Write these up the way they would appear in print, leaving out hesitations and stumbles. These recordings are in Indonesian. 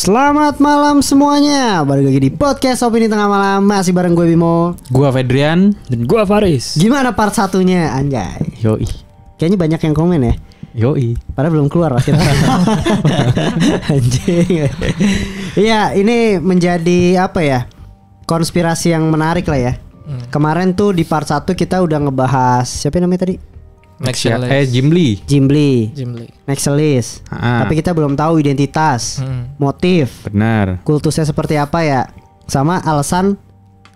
Selamat malam semuanya. Balik lagi di podcast Opini Tengah Malam. Masih bareng gue Bimo, gua Fedrian, dan gua Faris. Gimana part satunya, anjay? Yoi. Kayaknya banyak yang komen ya. Yoi. Padahal belum keluar lah kita. Anjing. Iya, ini menjadi apa ya, konspirasi yang menarik lah ya. Kemarin tuh di part 1 kita udah ngebahas siapa namanya tadi? Gimli. Nexalis. Tapi kita belum tahu identitas, motif, Benar. kultusnya seperti apa ya, sama alasan.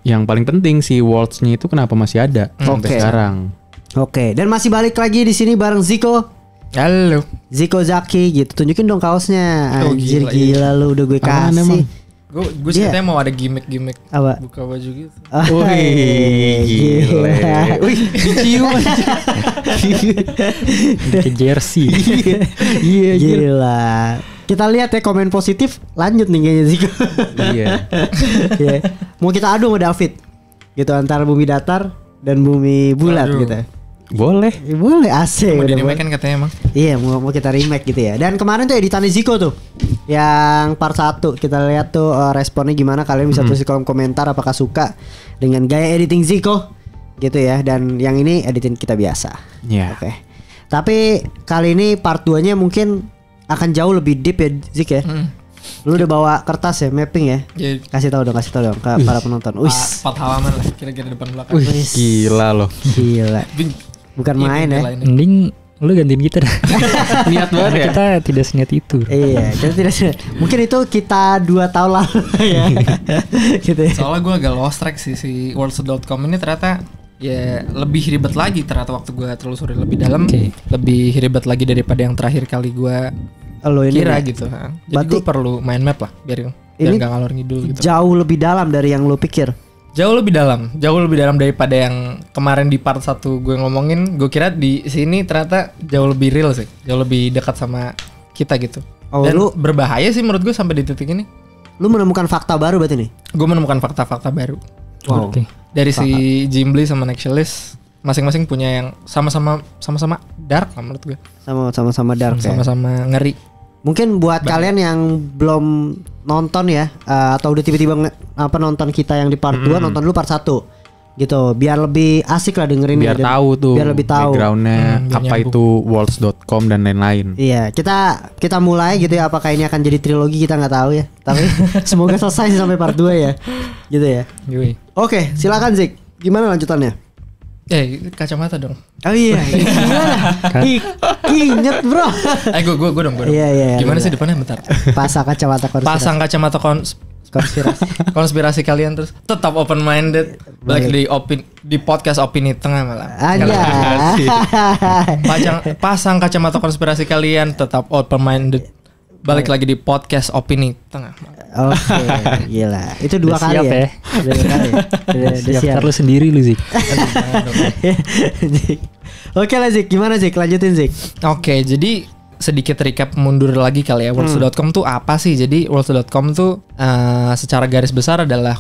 Yang paling penting si Worlds-nya itu kenapa masih ada sampai Oke. sekarang. Oke, dan masih balik lagi di sini bareng Ziko. Halo. Ziko Zaki gitu. Tunjukin dong kaosnya. Oh, Anjir gila, lu udah gue Apaan kasih. emang? Gue Iya. katanya mau ada gimmick Apa? buka baju gitu. Wih, gile. Wih, dicium aja. Ke jersey. Iya, gila. Kita lihat ya komen positif. Lanjut nih kayaknya Ziko. Iya. Iya. Mau kita adu sama David. Gitu antara bumi datar dan bumi bulat Aduh. gitu. Boleh. Boleh, asik. Mau udah di remake boleh. kan katanya emang. Iya, mau kita remake gitu ya. Dan kemarin tuh editannya Ziko tuh, yang part 1 kita lihat tuh responnya gimana. Kalian bisa tulis di kolom komentar apakah suka dengan gaya editing Ziko gitu ya. Dan yang ini editing kita biasa. Iya. Oke. Tapi kali ini part 2-nya mungkin akan jauh lebih deep ya Zik ya. Lu udah bawa kertas ya, mapping ya. Jadi Kasih tahu dong ke para penonton. Wis. 4 halaman lah kira-kira depan belakang. Wis. Gila loh. Gila. Bukan Iya, main ya. Mending lu gantiin kita dah. Niat banget ya. Kita tidak seniat itu. Iya, kita tidak. Mungkin itu kita 2 tahun lalu ya. Gitu ya. Soalnya gue agak lost track sih si worlds.com ini ternyata ya lebih ribet lagi ternyata waktu gue telusuri lebih dalam. Oke. Lebih ribet lagi daripada yang terakhir kali gue Lo ini kira ya, gitu. Jadi Berarti- gue perlu main map lah biar Ini gak ngalor ngidul gitu. jauh lebih dalam dari yang lo pikir. Jauh lebih dalam daripada yang kemarin di part 1 gue ngomongin. Gue kira di sini ternyata jauh lebih real sih, jauh lebih dekat sama kita gitu. Oh, Dan lu- berbahaya sih menurut gue sampai di titik ini. Lu menemukan fakta baru berarti nih. Gue menemukan fakta-fakta baru Wow. Oke. dari si Gimli sama Nexalis. Masing-masing punya yang sama-sama dark lah menurut gue, Sama-sama dark ya. sama-sama ngeri. Mungkin buat kalian yang belum nonton ya, atau udah tiba-tiba nonton kita yang di part 2, nonton dulu part 1. Gitu, biar lebih asik lah dengerin. Biar tahu tuh Biar lebih tahu. backgroundnya biar apa nyambung. itu Worlds.com dan lain-lain. Iya, kita mulai gitu ya. Apakah ini akan jadi trilogi kita nggak tahu ya. Tapi semoga selesai sampai part 2 ya. Gitu ya. Yui. Oke, silakan Zik. Gimana lanjutannya? Kacamata dong. Oh iya, gimana? Ingat bro. Gue dong. Iya. Gimana sih depannya bentar? Pasang kacamata konspirasi. Pasang kacamata Konspirasi. konspirasi kalian terus tetap open minded balik di podcast opini tengah malam. Pasang kacamata konspirasi kalian tetap open minded balik lagi di podcast opini tengah malam. Oke, gila. Itu 2 Udah kali siap ya. ya. Udah 2 kali. Udah Siap siap. lu sendiri lu Zik. Zik. Oke lah Zik, gimana Zik? Lanjutin Zik. Oke, jadi sedikit recap mundur lagi kali ya. Worlds.com tuh apa sih? Jadi Worlds.com tuh secara garis besar adalah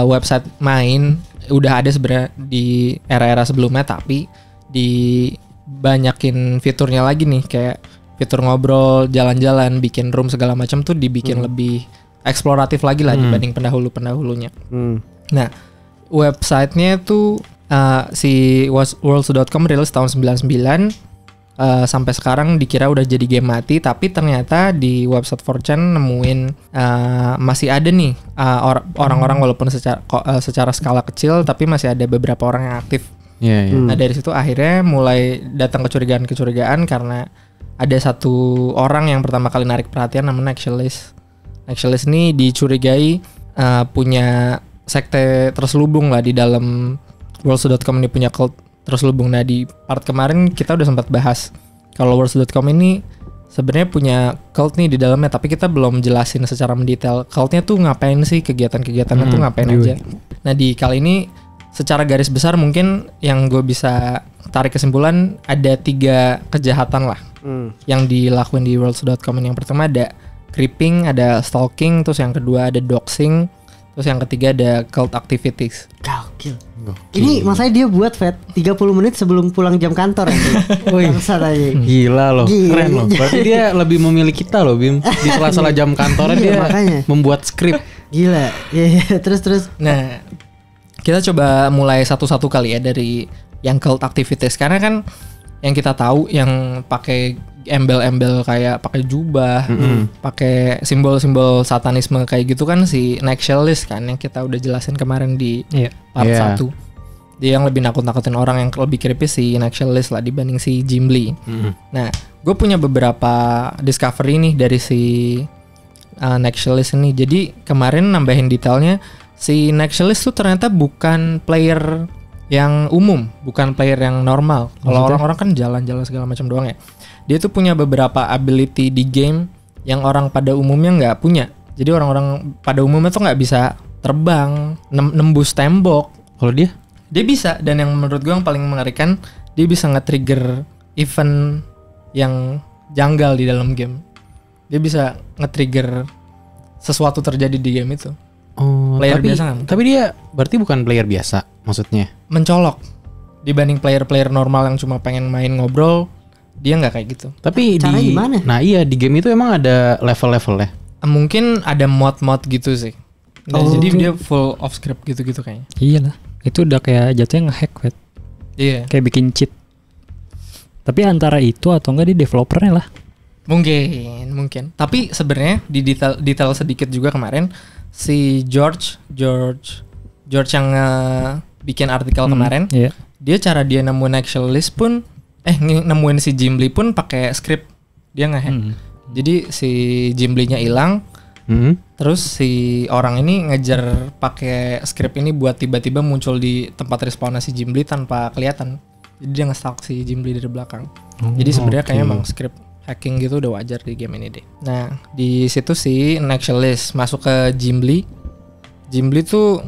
website main, udah ada sebenarnya di era-era sebelumnya, tapi dibanyakin fiturnya lagi nih, kayak fitur ngobrol, jalan-jalan, bikin room segala macam tuh dibikin lebih eksploratif lagi lah dibanding pendahulunya. Nah, websitenya tuh si worlds.com rilis tahun 99. Sampai sekarang dikira udah jadi game mati, tapi ternyata di website 4chan nemuin masih ada nih orang-orang walaupun secara skala kecil, tapi masih ada beberapa orang yang aktif. Iya. Nah dari situ akhirnya mulai datang kecurigaan karena ada satu orang yang pertama kali narik perhatian namanya Nexalis. Nexalis ini dicurigai punya sekte terselubung lah di dalam worlds.com ini, punya cult terselubung. Nah di part kemarin kita udah sempat bahas kalau worlds.com ini sebenarnya punya cult nih di dalamnya, tapi kita belum jelasin secara mendetail cultnya tuh ngapain sih, kegiatan-kegiatannya tuh ngapain aja. Nah di kali ini secara garis besar mungkin yang gue bisa tarik kesimpulan ada 3 kejahatan lah yang dilakuin di worlds.com. Yang pertama ada creeping, ada stalking, terus yang kedua ada doxing, Terus yang ketiga ada cult activities. Gokil. Ini maksudnya dia buat Fat 30 menit sebelum pulang jam kantor ya. Bangsat aja. Gila loh, Gila. keren loh. Berarti dia lebih memilih kita loh, Bim. Di sela-sela jam kantornya Iya, dia makanya. membuat skrip. Gila. Iya, terus. Nah, kita coba mulai satu-satu kali ya dari yang cult activities, karena kan yang kita tahu yang pakai embel-embel kayak pakai jubah, pakai simbol-simbol satanisme kayak gitu kan si Nationalist kan yang kita udah jelasin kemarin di part Iya. 1. Dia yang lebih nakut-nakutin orang, yang lebih creepy si Nationalist lah dibanding si Gimli. Nah, gue punya beberapa discovery nih dari si Nationalist ini. Jadi kemarin nambahin detailnya, si Nationalist tuh ternyata bukan player yang umum, bukan player yang normal. Kalau orang-orang kan jalan-jalan segala macam doang ya. Dia tuh punya beberapa ability di game yang orang pada umumnya nggak punya. Jadi orang-orang pada umumnya tuh nggak bisa terbang, nembus tembok. Kalau dia? Dia bisa, dan yang menurut gue yang paling mengerikan, dia bisa nge-trigger event yang janggal di dalam game. Dia bisa nge-trigger sesuatu terjadi di game itu. Oh, Player tapi, biasa nggak? tapi dia berarti bukan player biasa maksudnya. Mencolok dibanding player-player normal yang cuma pengen main ngobrol, dia nggak kayak gitu. Tapi Caranya gimana? Nah iya, di game itu emang ada level-levelnya. Mungkin ada mod-mod gitu sih. Nah, Oh. jadi dia full off script gitu-gitu kayaknya. Iyalah, itu udah kayak jatuhnya nge-hack, Wet. Iya. Kayak bikin cheat. Tapi antara itu atau enggak di developernya lah. Mungkin. Tapi sebenarnya di detail sedikit juga kemarin si George yang bikin artikel kemarin, Iya. dia cara dia nemuin Nationalist pun nemuin si Gimli pun pakai script. Dia nge-hack. Jadi si Gimli-nya hilang, terus si orang ini ngejar pakai script ini buat tiba-tiba muncul di tempat respawnnya si Gimli tanpa kelihatan. Jadi dia nge-stalk si Gimli dari belakang. Jadi sebenarnya kayaknya emang script hacking gitu udah wajar di game ini deh. Nah, di situ si Nationalist masuk ke Gimli. Gimli tuh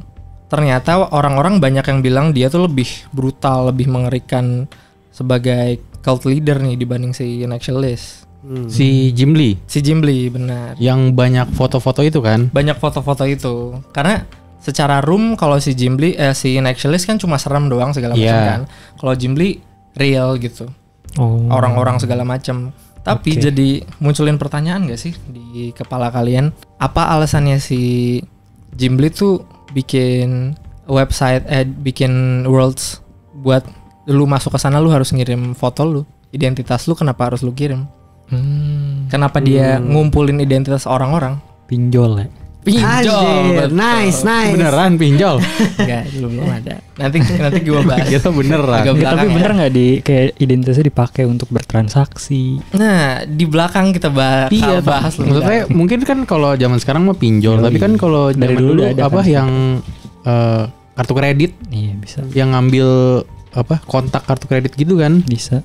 ternyata orang-orang banyak yang bilang dia tuh lebih brutal, lebih mengerikan sebagai cult leader nih dibanding si Nationalist. Si Gimli Si Gimli benar. yang banyak foto-foto itu kan. Banyak foto-foto itu. Karena secara room kalau si Gimli si Nationalist kan cuma serem doang segala macam Iya. kan. Kalau Gimli real gitu. Oh. Orang-orang segala macam. Tapi Oke. jadi munculin pertanyaan gak sih di kepala kalian? Apa alasannya si Gimli tuh bikin website, bikin worlds buat lu masuk ke sana lu harus ngirim foto lu, identitas lu, kenapa harus lu kirim? Kenapa dia ngumpulin identitas orang-orang? Pinjol ya. Anjir, betul. nice. Beneran pinjol. Enggak, belum ada. Nanti gue bahas. Kita beneran. Agak Ya, belakang tapi ya. bener nggak di kayak identitasnya dipakai untuk bertransaksi? Nah, di belakang kita Iya, bahas lebih maksudnya dalam. mungkin kan kalau zaman sekarang mah pinjol, tapi kan kalau Dari zaman dulu dulu udah ada apa kan. yang kartu kredit Iya bisa. yang ngambil apa kontak kartu kredit gitu kan. Bisa.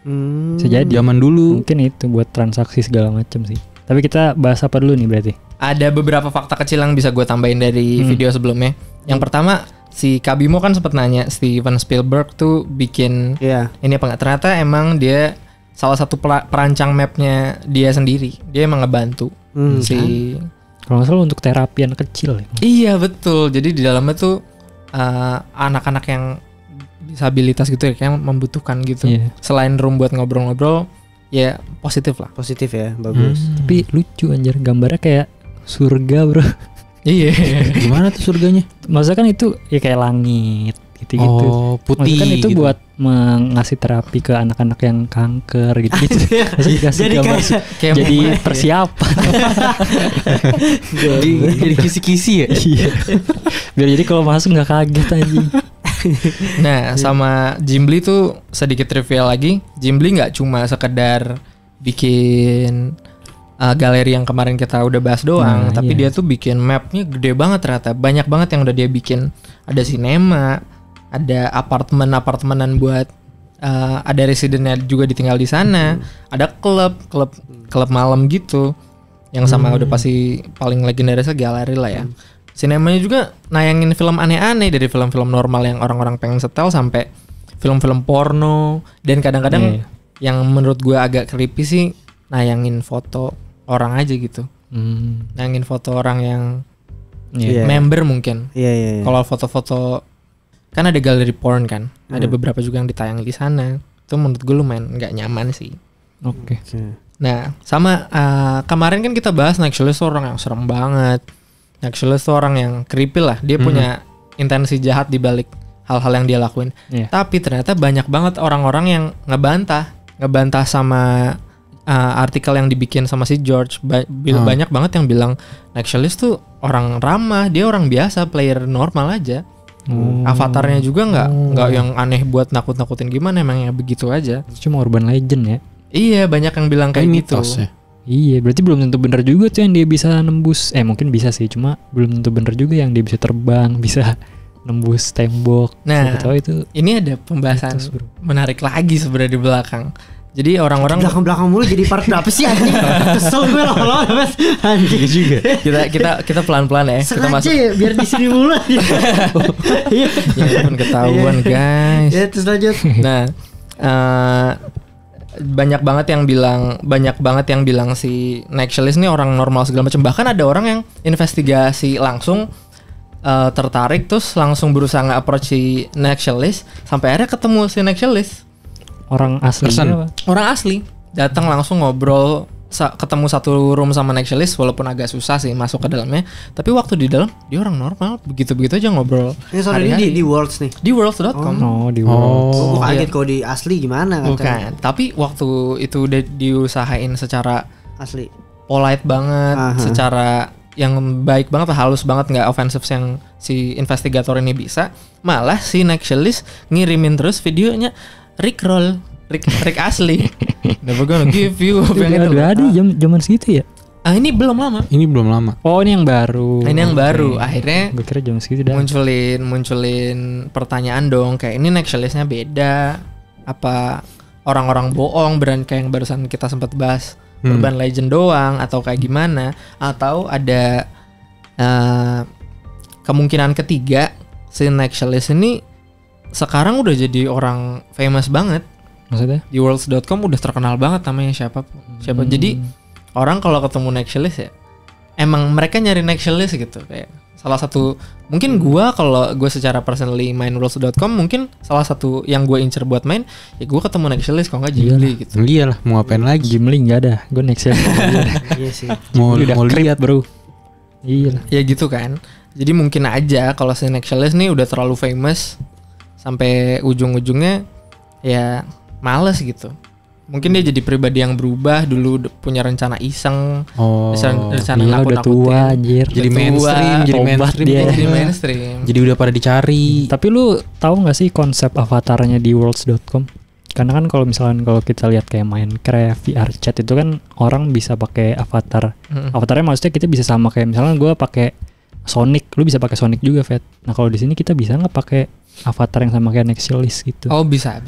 Hmm. Bisa jadi. Zaman dulu. Mungkin itu buat transaksi segala macam sih. Tapi kita bahas apa dulu nih berarti? Ada beberapa fakta kecil yang bisa gue tambahin dari video sebelumnya. Yang pertama, si Kabimo kan sempat nanya Steven Spielberg tuh bikin Iya. ini apa nggak? Ternyata emang dia salah satu perancang mapnya dia sendiri. Dia emang ngebantu si. Kalau nggak salah untuk terapi anak kecil ya. Iya betul. Jadi di dalamnya tuh anak-anak yang disabilitas gitu ya, kayak membutuhkan gitu. Iya. Selain room buat ngobrol-ngobrol, ya positif lah. Positif ya, bagus. Tapi lucu anjir, gambarnya kayak surga bro. Iya. Gimana tuh surganya? Maksudnya kan itu ya kayak langit gitu-gitu. Oh, putih. Maksudnya kan itu gitu. buat mengasih terapi ke anak-anak yang kanker gitu-gitu. Maksudnya dikasih Jadi gambar Kayak jadi persiapan. jadi kisi-kisi ya. Iya. Biar jadi kalau masuk nggak kaget anjing. Nah, sama Gimli tuh sedikit trivial lagi. Gimli nggak cuma sekedar bikin galeri yang kemarin kita udah bahas doang, Nah, tapi iya. dia tuh bikin mapnya gede banget ternyata. Banyak banget yang udah dia bikin. Ada sinema, ada apartemenan buat ada residennya juga ditinggal di sana. Ada klub malam gitu. Yang sama udah pasti paling legendarisnya galeri lah ya. Sinemanya juga nayangin film aneh-aneh, dari film-film normal yang orang-orang pengen setel sampai film-film porno, dan kadang-kadang Iya. yang menurut gue agak creepy sih nayangin foto orang aja gitu. Nayangin foto orang yang Iya. member mungkin. Iya. Kalau foto-foto kan ada galeri porn kan, ada beberapa juga yang ditayang di sana. Itu menurut gue lumayan nggak nyaman sih. Oke. Nah, sama kemarin kan kita bahas Nexualist tuh orang yang serem banget. Nexualist tuh orang yang creepy lah. Dia punya intensi jahat di balik hal-hal yang dia lakuin. Iya. Tapi ternyata banyak banget orang-orang yang ngebantah sama artikel yang dibikin sama si George. Banyak banget yang bilang Nexualist tuh orang ramah, dia orang biasa, player normal aja. Avatarnya juga nggak yang aneh buat nakut-nakutin gimana, emangnya begitu aja. Cuma urban legend ya. Iya, banyak yang bilang kayak gitu. Mitos ya. Iya, berarti belum tentu benar juga tuh yang dia bisa nembus. Mungkin bisa sih, cuma belum tentu benar juga yang dia bisa terbang, bisa nembus tembok. Nah, Siapa tahu itu ini ada pembahasan mitos, bro. menarik lagi sebenarnya di belakang. Jadi orang-orang belakang mulu jadi part berapa sih anjing? Kesel gue lama-lama Mas. Anjing juga. kita pelan-pelan ya. Kita sengaja masuk. ya biar di sini mulu aja. Iya. Ya ampun, ketahuan guys. Ya terus lanjut. Nah, banyak banget yang bilang si Nexualist ini orang normal segala macam. Bahkan ada orang yang investigasi langsung tertarik terus langsung berusaha nge-approach si Nexualist sampai akhirnya ketemu si Nexualist. Orang asli Person. apa? Orang asli datang langsung ngobrol, ketemu satu room sama Nexualist walaupun agak susah sih masuk ke dalamnya. Tapi waktu di dalam dia orang normal, begitu-begitu aja ngobrol. Ini soalnya hari-hari. di Worlds nih. Di worlds.com. Oh, di World. Oh, gue kaget iya. kalau di asli gimana katanya. Bukan, tapi waktu itu udah diusahain secara Asli. polite banget, Aha. secara yang baik banget, halus banget, nggak offensive yang si investigator ini bisa. Malah si Nexualist ngirimin terus videonya Rickroll, Rick asli. Never gonna give you apa yang itu. Udah ada zaman segitu ya? Ini belum lama. Ini belum lama. Oh, ini yang baru. Ini yang Oke. baru. Akhirnya Gue kira zaman segitu dah. munculin pertanyaan dong, kayak ini Nexualistnya beda apa orang-orang bohong brand kayak yang barusan kita sempat bahas urban legend doang atau kayak gimana, atau ada kemungkinan ketiga si Nexualist ini sekarang udah jadi orang famous banget Maksudnya? di worlds.com, udah terkenal banget namanya siapa. Jadi orang kalau ketemu Nexualist ya emang mereka nyari Nexualist gitu. Kayak salah satu mungkin kalau gue secara personally main worlds.com, mungkin salah satu yang gue incer buat main ya gue ketemu Nexualist, kalau nggak Ghibli gitu. Iya lah, mau ngapain lagi? Gimli nggak ada. Gue next year. Iya sih. Mau Udah lihat bro. Iya lah. Ya gitu kan. Jadi mungkin aja kalau si Nexualist nih udah terlalu famous sampai ujung-ujungnya ya males gitu. Mungkin dia jadi pribadi yang berubah, dulu punya rencana iseng, Oh. rencana Gila udah tua anjir. Jadi Udah mainstream, tua, jadi tobat mainstream. dia. jadi mainstream. Jadi udah pada dicari. Tapi lu tahu nggak sih konsep avatarnya di worlds.com? Karena kan kalau misalkan kalau kita lihat kayak Minecraft, VR chat itu kan orang bisa pakai avatar. Avatarnya maksudnya kita bisa sama kayak misalnya gue pakai Sonic, lu bisa pakai Sonic juga, Vet. Nah kalau di sini kita bisa nggak pakai avatar yang sama kayak Nexualist gitu? Oh bisa.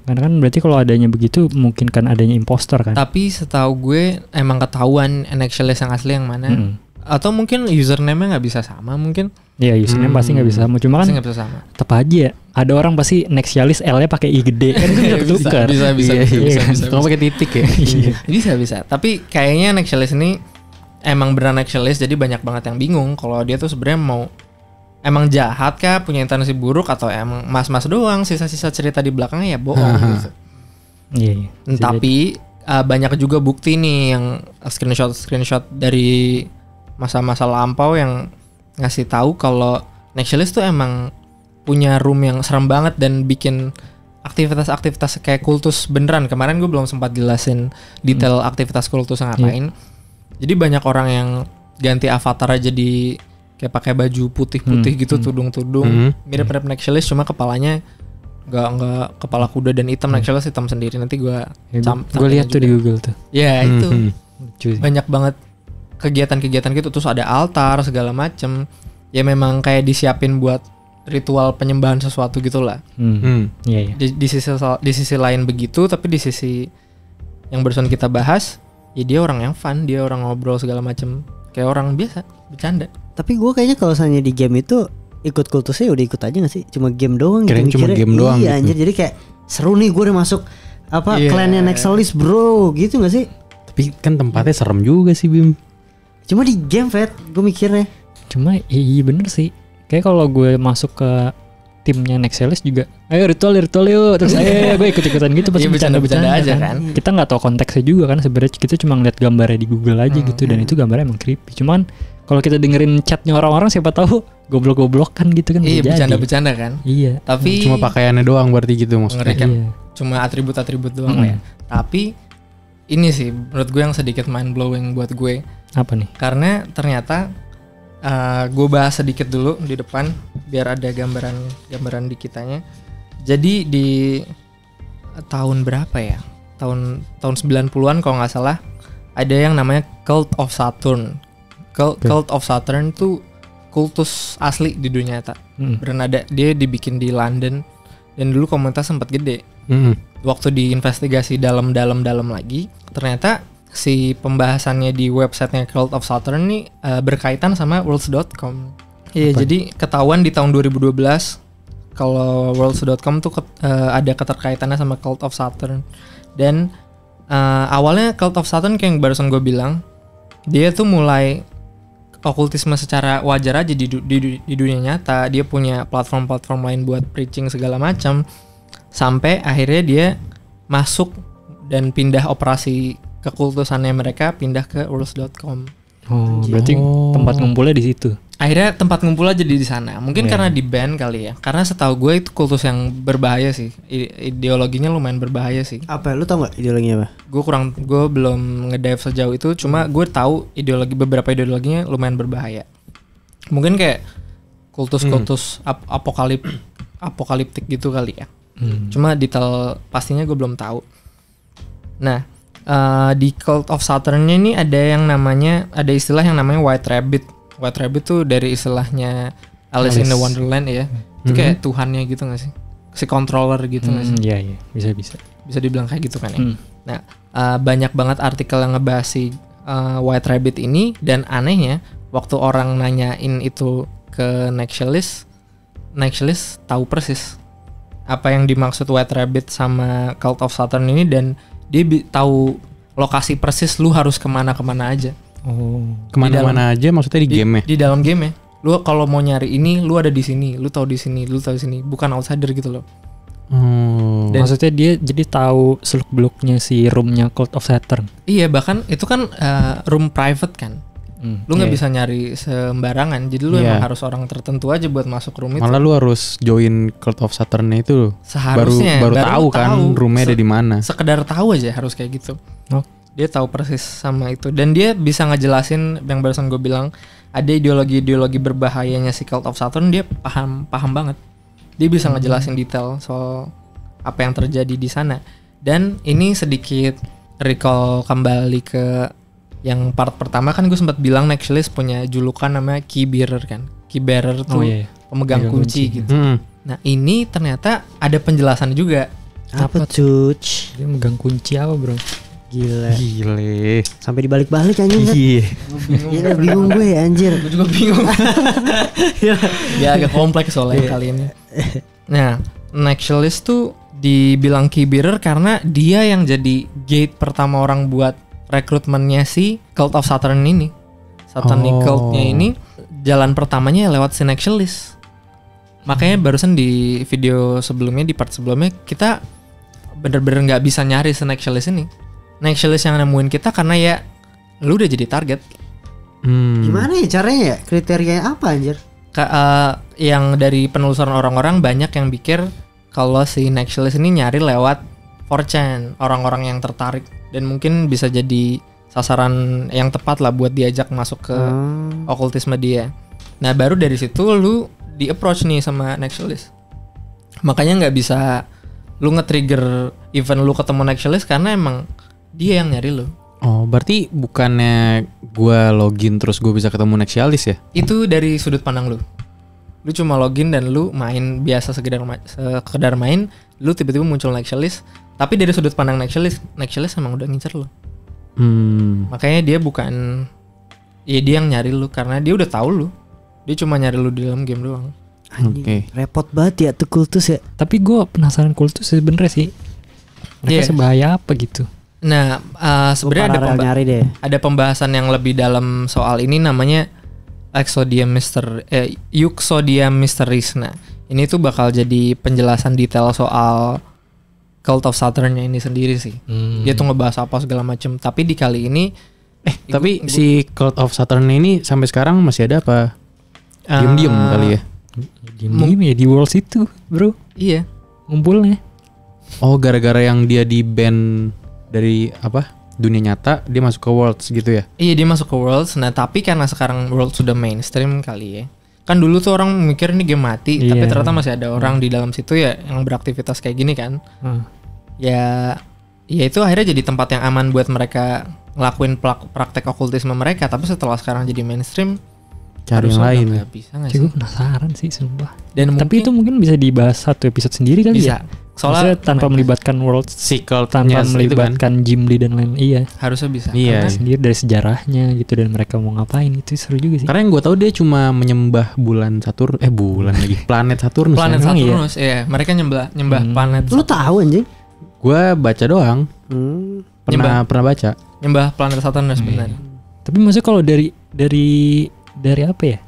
Karena kan berarti kalau adanya begitu mungkin kan adanya imposter kan? Tapi setahu gue emang ketahuan Nexualist yang asli yang mana. Atau mungkin username-nya nggak bisa sama mungkin. Iya, username pasti nggak bisa sama. Cuma Pasti kan nggak bisa sama. tetap aja ya, ada orang pasti Nexualist L-nya pakai I gede kan itu bisa ketukar. Bisa. Kamu pakai titik ya. Bisa. Tapi kayaknya Nexualist ini emang beneran Nexualist, jadi banyak banget yang bingung kalau dia tuh sebenarnya mau emang jahat kah, punya intensi buruk, atau emang mas-mas doang, sisa-sisa cerita di belakangnya ya bohong gitu. Iya. Tapi banyak juga bukti nih yang screenshot dari masa-masa lampau yang ngasih tahu kalau Nexualist tuh emang punya room yang serem banget dan bikin aktivitas-aktivitas kayak kultus beneran. Kemarin gue belum sempat jelasin detail aktivitas kultus yang ngapain. Jadi banyak orang yang ganti avatar aja di kayak pakai baju putih-putih gitu, tudung-tudung, mirip-mirip Nexualist, cuma kepalanya nggak kepala kuda dan hitam. Nexualist hitam sendiri. Nanti gue Gue lihat tuh di Google tuh. ya itu Lucu sih. banyak banget kegiatan-kegiatan gitu, terus ada altar segala macem. Ya memang kayak disiapin buat ritual penyembahan sesuatu gitulah. Iya. Di sisi lain begitu, tapi di sisi yang barusan kita bahas, ya dia orang yang fun, dia orang ngobrol segala macem kayak orang biasa, bercanda. Tapi gue kayaknya kalau misalnya di game itu ikut kultusnya udah ikut aja gak sih? Cuma game doang Kirain gitu. cuma Mikirnya, game doang iya gitu. anjir, jadi kayak seru nih gue udah masuk Iya. klannya Nexualist bro, gitu gak sih? Tapi kan tempatnya serem juga sih, Bim. Cuma di game Vet, gue mikirnya. Cuma iya bener sih. Kayak kalau gue masuk ke timnya Nexalis juga, ayo ritual yuk, terus ayo gue ikut-ikutan gitu pasti bercanda-bercanda aja kan. kan. Kita nggak tahu konteksnya juga kan sebenarnya, kita cuma ngeliat gambarnya di Google aja gitu, dan itu gambarnya emang creepy. Cuman kalau kita dengerin chatnya orang-orang siapa tahu goblok-goblokan gitu kan. Iya, bisa jadi. bercanda-bercanda kan. Iya. Tapi Cuma pakaiannya doang berarti gitu maksudnya. Nge-recap Iya. cuma atribut-atribut doang lah ya. Tapi ini sih menurut gue yang sedikit mind blowing buat gue, Apa nih? karena ternyata gue bahas sedikit dulu di depan biar ada gambaran di kitanya. Jadi di tahun berapa ya? Tahun 90-an kalau nggak salah ada yang namanya Cult of Saturn. Cult of Saturn tuh kultus asli di dunia nyata. Bernada, dia dibikin di London dan dulu komunitas sempat gede. Waktu diinvestigasi dalam lagi, ternyata si pembahasannya di websitenya Cult of Saturn nih berkaitan sama Worlds.com. Iya, jadi ketahuan di tahun 2012 kalau Worlds.com tuh ada keterkaitannya sama Cult of Saturn. Dan awalnya Cult of Saturn kayak yang barusan gue bilang, dia tuh mulai okultisme secara wajar aja di dunia nyata. Dia punya platform lain buat preaching segala macam, sampai akhirnya dia masuk dan pindah operasi kekultusannya mereka, pindah ke Worlds.com. Oh, berarti tempat ngumpulnya di situ. Akhirnya tempat ngumpul aja di sana. Mungkin karena di ban kali ya. Karena setahu gue itu kultus yang berbahaya sih. Ideologinya lumayan berbahaya sih. Apa? Lu tau nggak ideologinya apa? Gue belum ngedive sejauh itu. Cuma gue tahu beberapa ideologinya lumayan berbahaya. Mungkin kayak kultus-kultus apokaliptik gitu kali ya. Cuma detail pastinya gue belum tahu. Nah, di Cult of Saturn ini ada istilah yang namanya White Rabbit. White Rabbit tuh dari istilahnya Alice in the Wonderland ya. Itu kayak Tuhannya gitu gak sih? Si controller gitu gak sih? Iya, bisa. Bisa dibilang kayak gitu kan ya. Nah, banyak banget artikel yang ngebahas si White Rabbit ini, dan anehnya waktu orang nanyain itu ke Nexalis tahu persis apa yang dimaksud White Rabbit sama Cult of Saturn ini, dan dia tahu lokasi persis lu harus kemana aja. Oh, kemana-mana aja maksudnya di game ya? Di dalam game ya. Lu kalau mau nyari ini, lu ada di sini, lu tahu di sini, bukan outsider gitu loh. Dan maksudnya dia jadi tahu seluk-beluknya si roomnya Cult of Saturn. Iya, bahkan itu kan room private kan. Lu nggak bisa nyari sembarangan, jadi lu emang harus orang tertentu aja buat masuk room itu. Malah lu harus join Cult of Saturn itu. Seharusnya baru tahu kan roomnya ada di mana. Sekedar tahu aja harus kayak gitu. Dia tahu persis sama itu, dan dia bisa ngejelasin yang barusan gue bilang, ada ideologi berbahayanya si Cult of Saturn, dia paham banget. Dia bisa ngejelasin detail soal apa yang terjadi di sana. Dan ini sedikit recall kembali ke yang part pertama, kan gue sempat bilang Nexalis punya julukan namanya Keybearer kan. Keybearer tuh pemegang kunci gitu. Nah, ini ternyata ada penjelasan juga. Apa tuh? Dia megang kunci apa, bro? Gile. Sampai dibalik-balik anjing. Iya. Gila, bingung gue anjir. Gue juga bingung. Ya agak kompleks soalnya kali ini. Nah, Nexalis tuh dibilang Keybearer karena dia yang jadi gate pertama orang buat rekrutmennya si Cult of Saturn ini. Satanic Cult-nya ini jalan pertamanya lewat si Nexalis. Makanya barusan di video sebelumnya, di part sebelumnya, kita bener-bener gak bisa nyari si Nexalis ini. Nexalis yang nemuin kita karena ya lu udah jadi target. Gimana ya caranya ya? Kriterianya apa anjir? Yang dari penelusuran orang-orang banyak yang pikir kalau si Nexalis ini nyari lewat 4chan, orang-orang yang tertarik dan mungkin bisa jadi sasaran yang tepat lah buat diajak masuk ke okultisme dia. Nah, baru dari situ lu di approach nih sama Nexalis. Makanya nggak bisa lu nge-trigger event lu ketemu Nexalis karena emang dia yang nyari lu. Oh, berarti bukannya gua login terus gue bisa ketemu Nexalis ya? Itu dari sudut pandang lu. Lu cuma login dan lu main biasa sekedar main, lu tiba-tiba muncul Nexalis, tapi dari sudut pandang Nexalis emang udah ngincer lu. Makanya dia bukan, ya dia yang nyari lu karena dia udah tahu lu. Dia cuma nyari lu di dalam game doang. Anjing, repot banget ya tuh kultus ya. Tapi gue penasaran kultus sebenarnya sih. Mereka sebahaya apa gitu? Nah, sebenarnya ada pembahasan yang lebih dalam soal ini, namanya Euxodia Mysteries. Nah, ini tuh bakal jadi penjelasan detail soal Cult of Saturn-nya ini sendiri sih. Dia tuh ngebahas apa segala macam. Tapi di kali ini Tapi si Cult of Saturn ini sampai sekarang masih ada apa? Diem-diem kali ya. Diem ya di Worlds itu, bro. Iya. Ngumpulnya. Oh, gara-gara yang dia di ban dari apa? Dunia nyata, dia masuk ke Worlds gitu ya? Iya, dia masuk ke Worlds. Nah, tapi karena sekarang Worlds sudah mainstream kali ya. Kan dulu tuh orang mikir ini game mati, tapi ternyata masih ada orang di dalam situ ya yang beraktivitas kayak gini kan. Ya itu akhirnya jadi tempat yang aman buat mereka ngelakuin praktek okultisme mereka. Tapi setelah sekarang jadi mainstream, Cari yang lain ya. Bisa nggak Gue sih? penasaran sih, sumpah. Dan Tapi itu mungkin bisa dibahas satu episode sendiri kali bisa. ya. Soalnya Maksudnya tanpa melibatkan Worlds, Si Cult tanpa itu kan? melibatkan Jim Lee dan lain. Iya. harusnya bisa. Iya. Karena Sendiri dari sejarahnya gitu dan mereka mau ngapain itu seru juga sih. Karena yang gue tahu dia cuma menyembah bulan planet Saturnus. planet Emang iya? Saturnus, iya. Mereka nyembah planet. Lu tahu anjing? Gue baca doang. Pernah baca. Nyembah planet Saturnus benar. Tapi maksudnya kalau dari apa ya?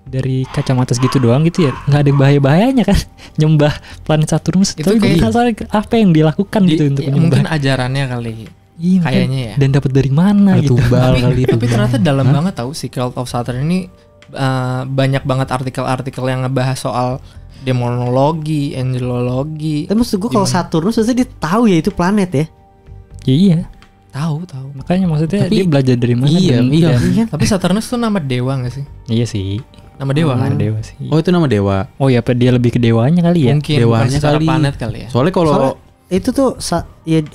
Dari kacamata segitu doang gitu ya, nggak ada bahaya-bahayanya kan nyembah planet Saturnus. Itu Tapi gue kayak- penasaran apa yang dilakukan gitu untuk Ya, menyembah. mungkin ajarannya kali. Iya, kayaknya ya. Dan dapat dari mana Ada gitu. tumbal kali. Tapi ternyata dalam banget tahu si Cult of Saturn ini banyak banget artikel-artikel yang ngebahas soal demonologi, angelologi. Tapi maksud gue kalau Saturnus maksudnya dia tahu ya itu planet ya. Ya, iya. Tahu. Makanya maksudnya Tapi- dia belajar dari mana? Iya, dan- iya. dan- Tapi Saturnus tuh nama dewa gak sih? Iya sih. Nama dewa kan? Dewa sih. Oh, itu nama dewa. Oh ya, apa dia lebih ke dewanya kali ya? Mungkin Dewanya bukan secara kali. planet kali ya. Soalnya kalau Soalnya itu tuh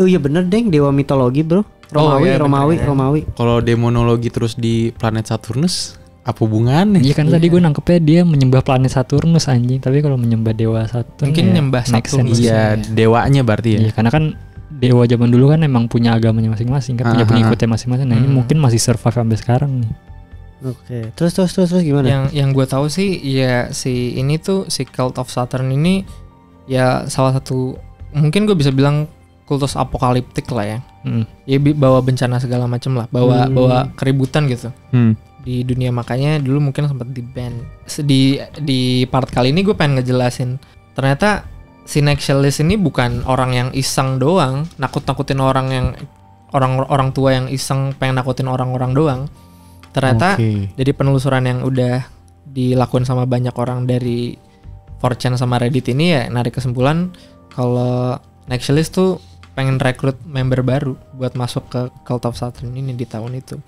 iya bener deng, dewa mitologi bro. Romawi, iya, Romawi, bener. Romawi. kalau demonologi terus di planet Saturnus, apa hubungannya? Iya kan tadi gue nangkepnya dia menyembah planet Saturnus anjing, tapi kalau menyembah dewa Saturn Mungkin ya nyembah make Saturnus. sense. Iya, dewanya berarti ya. Iya, karena kan dewa zaman dulu kan emang punya agamanya masing-masing kan, punya Aha. pengikutnya masing-masing. Nah, ini mungkin masih survive sampai sekarang nih. Oke. Terus gimana? Yang gue tahu sih ya si ini tuh si Cult of Saturn ini ya salah satu mungkin gue bisa bilang kultus apokaliptik lah ya. Ya bawa bencana segala macam lah, bawa keributan gitu di dunia, makanya dulu mungkin sempat di ban. Di part kali ini gue pengen ngejelasin ternyata si Nexalis ini bukan orang yang iseng doang, nakut-nakutin orang tua yang iseng pengen nakutin orang-orang doang. Ternyata Oke. dari penelusuran yang udah dilakukan sama banyak orang dari 4chan sama Reddit ini ya narik kesimpulan kalau Nexalis tuh pengen rekrut member baru buat masuk ke Cult of Saturn ini di tahun itu.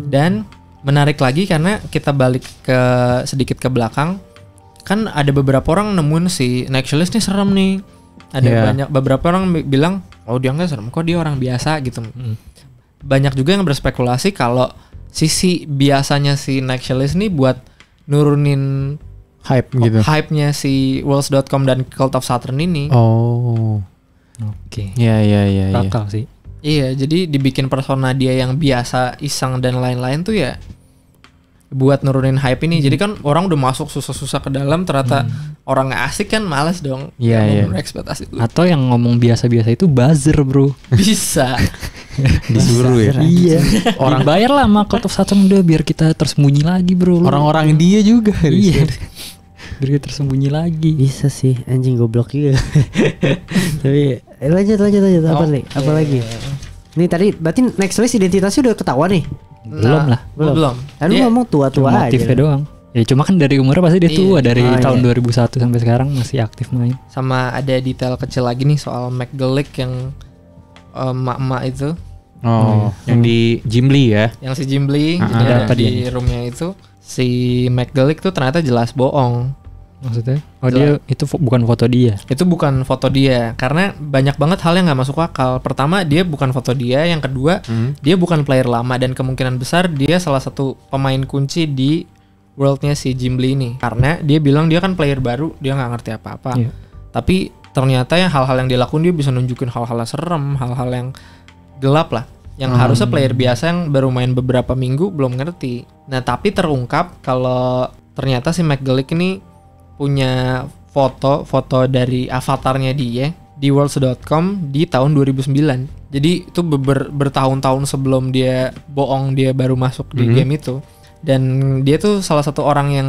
Dan menarik lagi karena kita balik ke sedikit ke belakang, kan ada beberapa orang nemuin si Nexalis nih serem nih. Ada beberapa orang bilang, oh dia nggak serem kok, dia orang biasa gitu. Banyak juga yang berspekulasi kalau sisi biasanya si Nexalis nih buat nurunin Hype gitu. hype-nya si Worlds.com dan Cult of Saturn ini. Oh. Oke. Iya. Bakal sih. Iya, jadi dibikin persona dia yang biasa, iseng dan lain-lain tuh ya buat nurunin hype ini. Jadi kan orang udah masuk susah-susah ke dalam, ternyata orang nggak asik kan males dong. Iya, Nggak iya. mau berekspektasi itu. Atau yang ngomong biasa-biasa itu buzzer, bro. Bisa. Disuruh ya. Iya. Orang bayar lah sama Cult of Saturn udah biar kita tersembunyi lagi, bro. Orang-orang dia juga. Iya. Biar kita tersembunyi lagi. Bisa sih, anjing goblok juga. Tapi lanjut apa nih? Apa lagi? Ini tadi berarti Nexalis identitasnya udah ketahuan nih. Belum lah. Belum. Kan lu Dia- ngomong tua-tua Cuma aja. motifnya doang. Ya cuma kan dari umurnya pasti dia Iya. tua dari Oh, tahun iya. 2001 sampai sekarang masih aktif main. Sama ada detail kecil lagi nih soal McGullick yang emak-emak itu, Oh, yang di Gimli ya. yang si Jim Lee Ada apa di dia? roomnya itu. Si McGullick tuh ternyata jelas bohong. Maksudnya? Oh dia itu bukan foto dia. Itu bukan foto dia karena banyak banget hal yang nggak masuk akal. Pertama, dia bukan foto dia. Yang kedua, dia bukan player lama dan kemungkinan besar dia salah satu pemain kunci di worldnya si Jim Lee ini. Karena dia bilang dia kan player baru, dia nggak ngerti apa-apa. Iya. Tapi ternyata yang hal-hal yang dilakukan dia bisa nunjukin hal-hal yang serem, hal-hal yang gelap lah. Yang harusnya player biasa yang baru main beberapa minggu belum ngerti. Nah tapi terungkap kalau ternyata si McGullick ini punya foto dari avatarnya dia di worlds.com di tahun 2009. Jadi itu bertahun-tahun sebelum dia bohong dia baru masuk di game itu. Dan dia tuh salah satu orang yang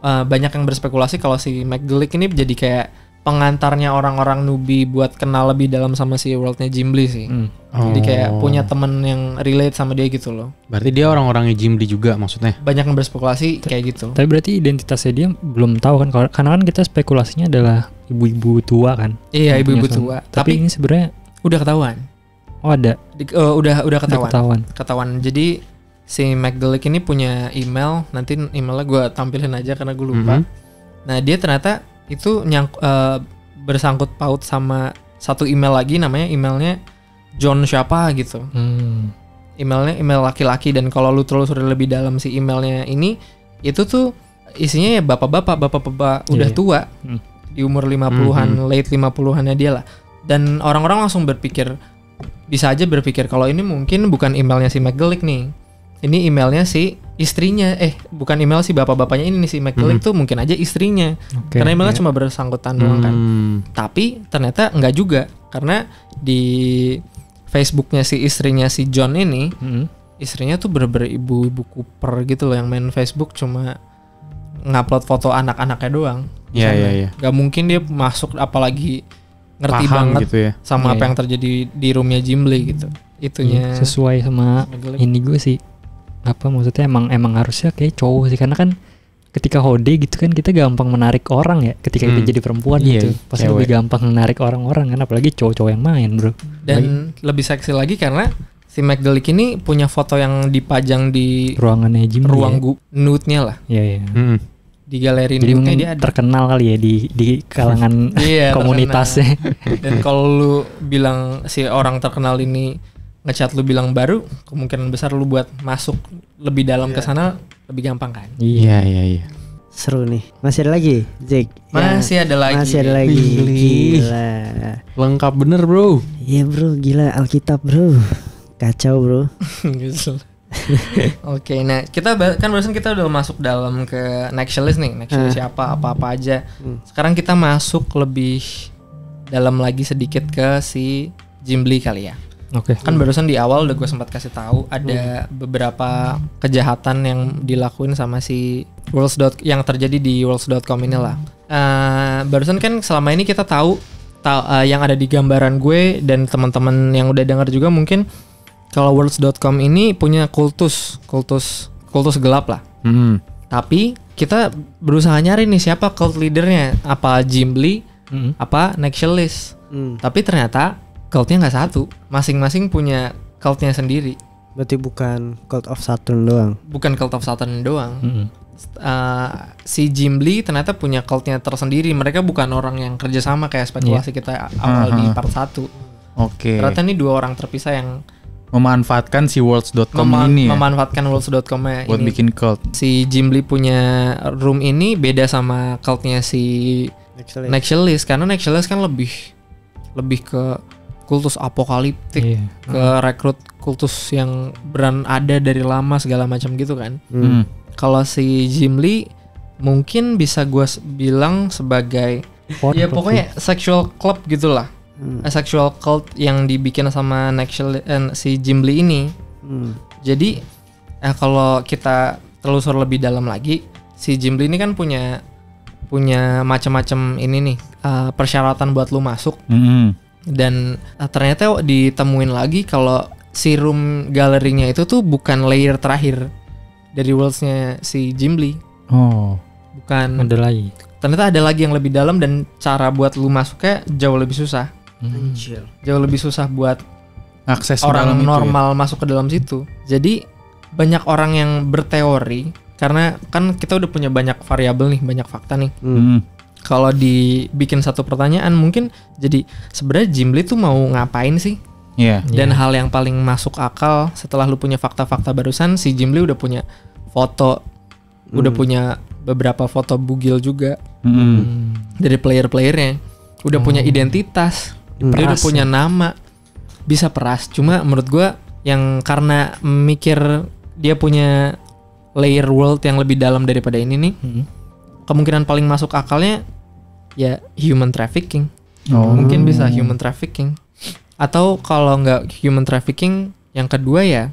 banyak yang berspekulasi kalau si McGillick ini jadi kayak pengantarnya orang-orang newbie buat kenal lebih dalam sama si worldnya Gimli sih. Jadi kayak punya temen yang relate sama dia gitu loh. Berarti dia orang-orangnya Gimli juga maksudnya? Banyak yang berspekulasi kayak gitu. Tapi berarti identitasnya dia belum tahu kan, karena kan kita spekulasinya adalah ibu-ibu tua kan. Iya, Yang ibu-ibu punya tua. Tapi Tapi ini sebenarnya udah ketahuan. oh ada. Udah ketahuan. Ketahuan. Ketahuan. Jadi si McGillick ini punya email, nanti emailnya gue tampilin aja karena gue lupa. Nah dia ternyata itu bersangkut paut sama satu email lagi, namanya emailnya John siapa gitu. Emailnya email laki-laki, dan kalau lu telusuri lebih dalam si emailnya ini, itu tuh isinya ya bapak-bapak udah tua di umur 50-an, late 50-annya dia lah. Dan orang-orang langsung bisa aja berpikir kalau ini mungkin bukan emailnya si McGillick nih. Ini emailnya si istrinya, bukan email si bapak-bapaknya ini nih, si McGillick tuh mungkin aja istrinya. Karena emailnya cuma bersangkutan doang kan. Tapi ternyata enggak juga, karena di Facebooknya si istrinya si John ini, istrinya tuh bener-bener ibu-ibu Cooper gitu loh, yang main Facebook cuma ngupload foto anak-anaknya doang. Iya. Gak mungkin dia masuk, apalagi ngerti Paham banget gitu ya. sama apa yang terjadi di roomnya Gimli gitu. Itunya sesuai sama McGillick. ini gue sih. Apa maksudnya emang harusnya kayak cowok sih, karena kan ketika hode gitu kan kita gampang menarik orang ya, ketika kita jadi perempuan gitu pasti lebih gampang menarik orang-orang kan, apalagi cowok-cowok yang main bro. Dan lebih seksi lagi karena si McGillick ini punya foto yang dipajang di ruangannya Jimmy, ruang nude-nya lah. Iya. Di galeri Jadi nude-nya mungkin dia ada. terkenal kali ya di kalangan komunitasnya. Dan kalau lu bilang si orang terkenal ini ngechat lu bilang baru, kemungkinan besar lu buat masuk lebih dalam ke sana lebih gampang kan. Iya. Seru nih. Masih ada lagi, Jake? Masih ada lagi. Masih ada lagi. Gila. Lengkap bener bro. Iya bro, gila Alkitab bro. Kacau bro. Oke, nah kita kan barusan kita udah masuk dalam ke Nextlist nih. Nextlist siapa, apa-apa aja. Sekarang kita masuk lebih dalam lagi sedikit ke si Gimli kali ya. Oke. Kan barusan di awal udah gue sempat kasih tahu ada beberapa kejahatan yang dilakuin sama si yang terjadi di worlds.com ini lah. Barusan kan selama ini kita tahu yang ada di gambaran gue dan teman-teman yang udah dengar juga mungkin kalau worlds.com ini punya kultus gelap lah. Tapi kita berusaha nyari nih siapa cult leadernya, apa Gimli, apa Nextlist. Tapi ternyata cultnya nggak satu, masing-masing punya cultnya sendiri. Berarti bukan Cult of Saturn doang. Bukan Cult of Saturn doang. Si Gimli ternyata punya cultnya tersendiri. Mereka bukan orang yang kerjasama kayak spekulasi kita awal di part 1. Oke. Ternyata ini dua orang terpisah yang memanfaatkan si worlds.com ini ya. Memanfaatkan worlds.com-nya buat ini. bikin cult. Si Gimli punya room ini beda sama cultnya si Nextlist. Karena Nextlist kan lebih ke kultus apokaliptik, ke rekrut kultus yang ada dari lama segala macam gitu kan. Kalau si Gimli mungkin bisa gue bilang sebagai ya pokoknya sexual club gitulah. Sexual cult yang dibikin sama si Gimli ini. Jadi kalau kita telusur lebih dalam lagi, si Gimli ini kan punya macam-macam ini nih persyaratan buat lu masuk. Dan ternyata ditemuin lagi kalau si room galerinya itu tuh bukan layer terakhir dari worlds-nya si Gimli. Bukan. Ada lagi. Ternyata ada lagi yang lebih dalam dan cara buat lu masuknya jauh lebih susah. Jauh lebih susah buat akses orang dalam normal masuk ke dalam situ. Jadi banyak orang yang berteori, karena kan kita udah punya banyak variabel nih, banyak fakta nih. Kalau dibikin satu pertanyaan mungkin jadi sebenarnya Gimli tuh mau ngapain sih? Dan hal yang paling masuk akal setelah lu punya fakta-fakta barusan, si Gimli udah punya foto, udah punya beberapa foto bugil juga dari player-playernya, udah punya identitas, dia udah punya nama, bisa peras. Cuma menurut gua yang karena mikir dia punya layer world yang lebih dalam daripada ini nih, kemungkinan paling masuk akalnya ya human trafficking. Mungkin bisa human trafficking. Atau kalau nggak human trafficking, yang kedua ya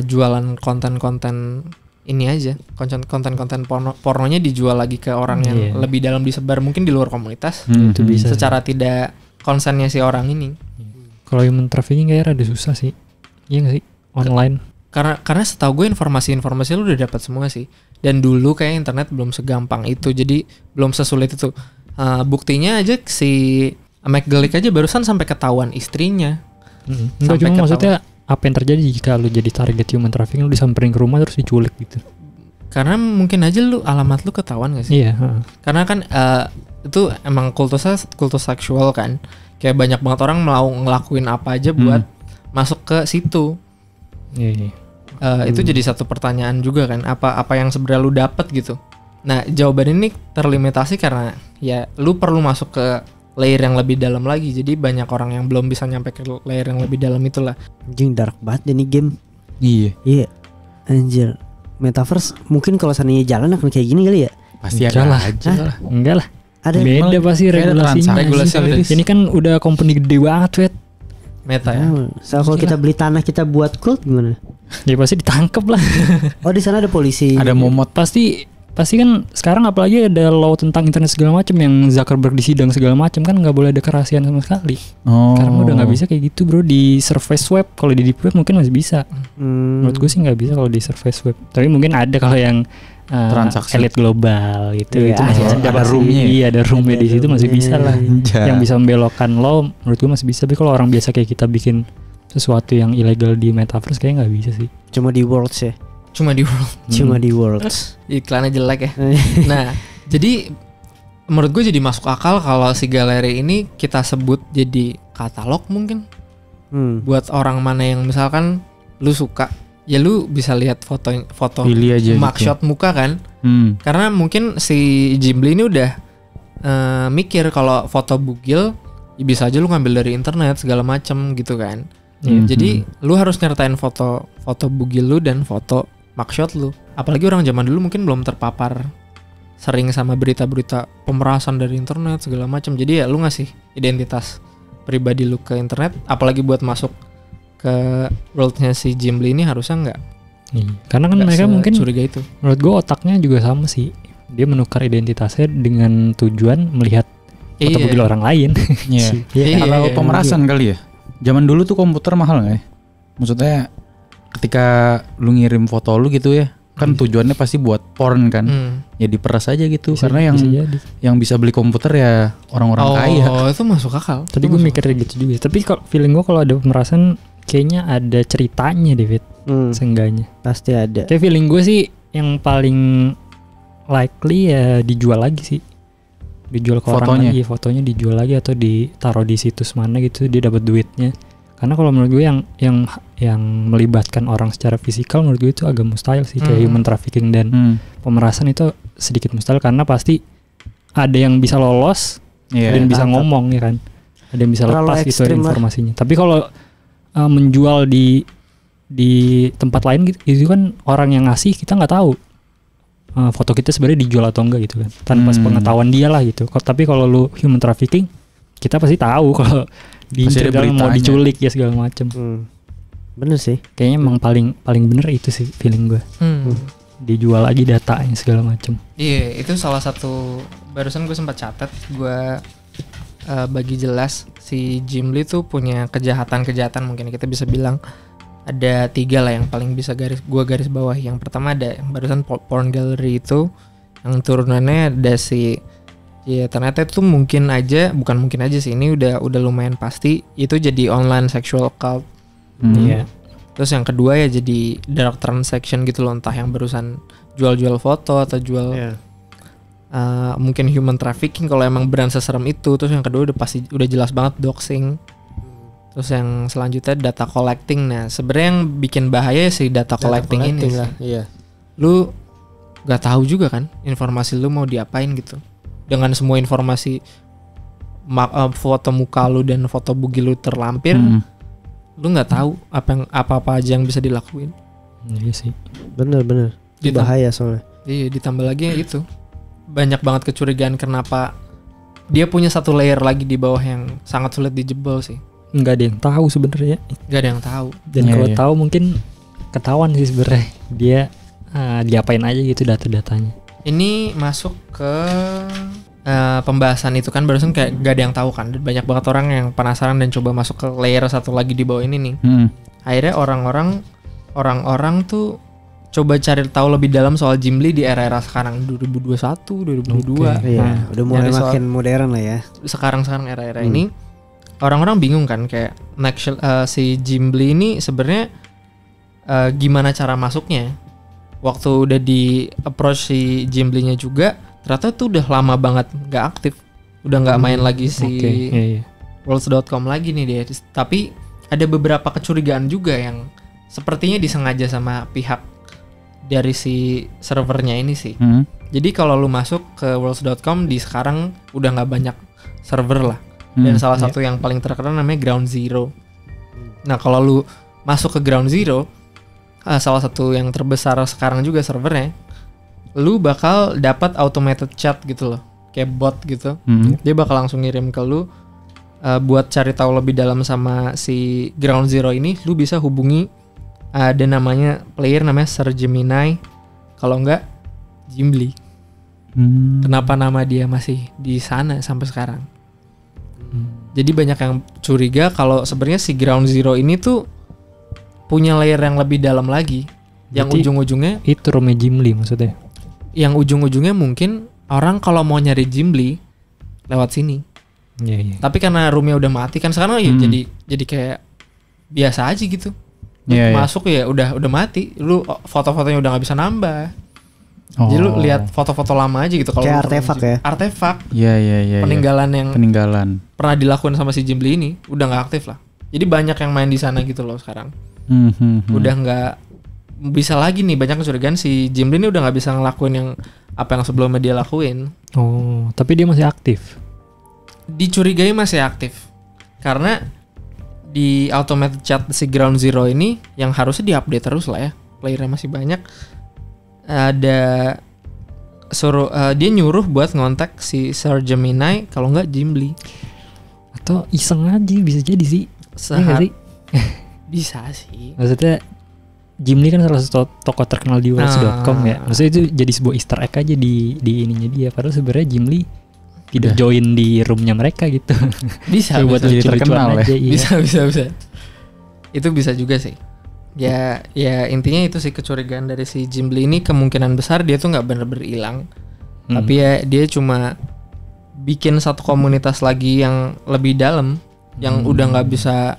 jualan konten-konten ini aja konten-konten pornonya dijual lagi ke orang yang lebih dalam, disebar mungkin di luar komunitas. Itu bisa secara tidak konsennya si orang ini. Kalau human trafficking kayaknya rada susah sih. Iya gak sih? Online. Karena setahu gue informasi lu udah dapat semua sih. Dan dulu kayak internet belum segampang itu, jadi belum sesulit itu. Buktinya aja si McGillick aja barusan sampai ketahuan istrinya. Enggak, cuma maksudnya apa yang terjadi jika lu jadi target human trafficking, lu disamperin ke rumah terus diculik gitu. Karena mungkin aja alamat lu ketahuan gak sih? Iya. Karena kan itu emang kultus seksual kan. Kayak banyak banget orang mau ngelakuin apa aja buat masuk ke situ. Iya. Itu jadi satu pertanyaan juga kan, apa yang sebenarnya lu dapet gitu. Nah, jawaban ini terlimitasi karena ya lu perlu masuk ke layer yang lebih dalam lagi. Jadi banyak orang yang belum bisa nyampe ke layer yang lebih dalam itulah. Anjing dark banget ini game. Iya. Anjir. Metaverse mungkin kalau seandainya jalan akan kayak gini kali ya? Pasti Enggak ada lah. aja lah. Enggak lah. Ada Beda pasti regulasinya. Regulasinya. Ini kan udah company gede banget, Wet. Meta ya. So kalau kita beli tanah kita buat cult gimana? Ya pasti ditangkap lah. Oh di sana ada polisi. Ada momot. Pasti kan sekarang apalagi ada law tentang internet segala macam yang Zuckerberg disidang segala macam kan nggak boleh ada kerahasiaan sama sekali. Karena udah nggak bisa kayak gitu bro di surface web. Kalau di deep web mungkin masih bisa. Menurut gue sih nggak bisa kalau di surface web. Tapi mungkin ada kalau yang transaksi elit global gitu. Iya, Itu masih ada roomnya. Iya ada roomnya di situ masih bisa lah. Iya. Yang bisa membelokkan law menurut gue masih bisa. Tapi kalau orang biasa kayak kita bikin sesuatu yang ilegal di metaverse kayaknya nggak bisa sih. Cuma di Worlds ya. Cuma di world. Cuma di Worlds. Iklannya jelek ya. Nah, jadi menurut gue jadi masuk akal kalau si galeri ini kita sebut jadi katalog mungkin. Buat orang mana yang misalkan lu suka, ya lu bisa lihat foto pilih aja mugshot gitu. muka kan. Karena mungkin si Ghibli ini udah mikir kalau foto bugil ya bisa aja lu ngambil dari internet segala macem gitu kan. Jadi lu harus nyertain foto bugil lu dan foto mugshot lu. Apalagi orang zaman dulu mungkin belum terpapar sering sama berita-berita pemerasan dari internet segala macam. Jadi ya lu ngasih identitas pribadi lu ke internet, apalagi buat masuk ke worldnya si Ghibli ini harusnya enggak. Karena kan mereka mungkin curiga itu. Menurut gue otaknya juga sama sih. Dia menukar identitasnya dengan tujuan melihat foto bugil orang lain. Kalau pemerasan kali ya. Zaman dulu tuh komputer mahal nggak ya? Maksudnya ketika lu ngirim foto lu gitu ya, kan tujuannya pasti buat porn kan. Ya diperas aja gitu. Karena yang bisa beli komputer ya orang-orang kaya. Oh, itu masuk akal. Tadi gue mikirnya gitu juga. Tapi kalau feeling gue kalau ada pemerasan kayaknya ada ceritanya David. Seenggaknya Pasti ada. Kayak feeling gue sih yang paling likely ya dijual lagi sih. Dijual ke orang lagi, fotonya dijual lagi atau ditaruh di situs mana gitu dia dapat duitnya. Karena kalau menurut gue yang melibatkan orang secara fisikal menurut gue itu agak mustahil sih. Kayak human trafficking dan pemerasan itu sedikit mustahil karena pasti ada yang bisa lolos dan bisa ngomong ya kan. Ada yang bisa lepas gitu informasinya. Tapi kalau menjual di tempat lain gitu, itu kan orang yang ngasih kita nggak tahu foto kita sebenarnya dijual atau enggak gitu kan, tanpa pengetahuan dia lah gitu. Tapi kalau lu human trafficking kita pasti tahu kalau mau diculik ya segala macem. Bener sih. Kayaknya emang paling bener itu sih feeling gue. Dijual lagi datanya segala macem. Iya, itu salah satu barusan gue sempat catat, gue bagi jelas si Ghibli tuh punya kejahatan mungkin kita bisa bilang ada 3 lah yang paling bisa garis bawah. Yang pertama ada yang barusan porn gallery itu, yang turunannya ada si ya ternyata itu bukan mungkin aja sih, ini udah lumayan pasti itu jadi online sexual cult. Iya. Terus yang kedua ya jadi dark transaction gitu loh, entah yang barusan jual-jual foto atau jual mungkin human trafficking kalau emang brand seserem itu. Terus yang kedua udah jelas banget doxing. Terus yang selanjutnya data collecting. Nah sebenarnya yang bikin bahaya sih data collecting ini lah. Iya. Lu gak tahu juga kan informasi lu mau diapain gitu. Dengan semua informasi foto muka lu dan foto bugil lu terlampir, lu nggak tahu apa aja yang bisa dilakuin. Iya sih. Bener. Bahaya soalnya. Iya, ditambah lagi itu banyak banget kecurigaan kenapa dia punya satu layer lagi di bawah yang sangat sulit dijebol sih. Nggak ada yang tahu sebenarnya. Nggak ada yang tahu. Dan kalau tahu mungkin ketahuan sih sebenarnya dia diapain aja gitu data-datanya. Ini masuk ke pembahasan itu kan barusan kayak gak ada yang tahu kan. Banyak banget orang yang penasaran dan coba masuk ke layer satu lagi di bawah ini nih. Akhirnya orang-orang tuh coba cari tahu lebih dalam soal Gimli di era-era sekarang 2021, 2022. Iya, udah mulai makin modern lah ya. Sekarang era-era ini orang-orang bingung kan kayak si Gimli ini sebenarnya gimana cara masuknya. Waktu udah di approach si Gimli-nya juga ternyata tuh udah lama banget nggak aktif, udah nggak main lagi si Worlds.com lagi nih dia. Tapi ada beberapa kecurigaan juga yang sepertinya disengaja sama pihak dari si servernya ini sih. Jadi kalau lu masuk ke Worlds.com di sekarang udah nggak banyak server lah. Dan salah satu yang paling terkenal namanya Ground Zero. Nah kalau lu masuk ke Ground Zero, salah satu yang terbesar sekarang juga servernya, lu bakal dapat automated chat gitu loh, kayak bot gitu. Dia bakal langsung ngirim ke lu buat cari tahu lebih dalam sama si Ground Zero ini. Lu bisa hubungi ada namanya player namanya Sir Gemini, kalau enggak Gimli. Kenapa nama dia masih di sana sampai sekarang? Jadi banyak yang curiga kalau sebenarnya si Ground Zero ini tuh punya layer yang lebih dalam lagi. Yang ujung-ujungnya itu roomnya Gimli maksudnya. Yang ujung-ujungnya mungkin orang kalau mau nyari Gimli lewat sini. Iya. Tapi karena roomnya udah mati kan sekarang ya jadi kayak biasa aja gitu. Masuk ya udah mati. Lu foto-fotonya udah nggak bisa nambah. Jadi lu lihat foto-foto lama aja gitu kalau kayak artefak ya. Artefak. Iya. Peninggalan pernah dilakuin sama si Gimli ini udah nggak aktif lah. Jadi banyak yang main di sana gitu loh sekarang. Udah nggak bisa lagi nih, banyak kecurigaan si Gimli ini udah nggak bisa ngelakuin yang apa yang sebelumnya dia lakuin. Oh, tapi dia masih aktif. Dicurigai masih aktif karena di automated chat si Ground Zero ini yang harusnya diupdate terus lah ya, playernya masih banyak. Ada dia nyuruh buat ngontak si Sir Gemini kalau nggak Gimli. Atau iseng aja bisa jadi sih. Bisa sih. Maksudnya Gimli kan salah satu tokoh terkenal di Worlds.com ya. Maksudnya itu jadi sebuah Easter egg aja di ininya dia. Padahal sebenarnya Gimli tidak join di roomnya mereka gitu. Bisa buat jadi terkenal aja, ya. Bisa. Itu bisa juga sih. Ya intinya itu sih kecurigaan dari si Gimli ini, kemungkinan besar dia tuh nggak bener-bener hilang. Tapi ya dia cuma bikin satu komunitas lagi yang lebih dalam, yang udah nggak bisa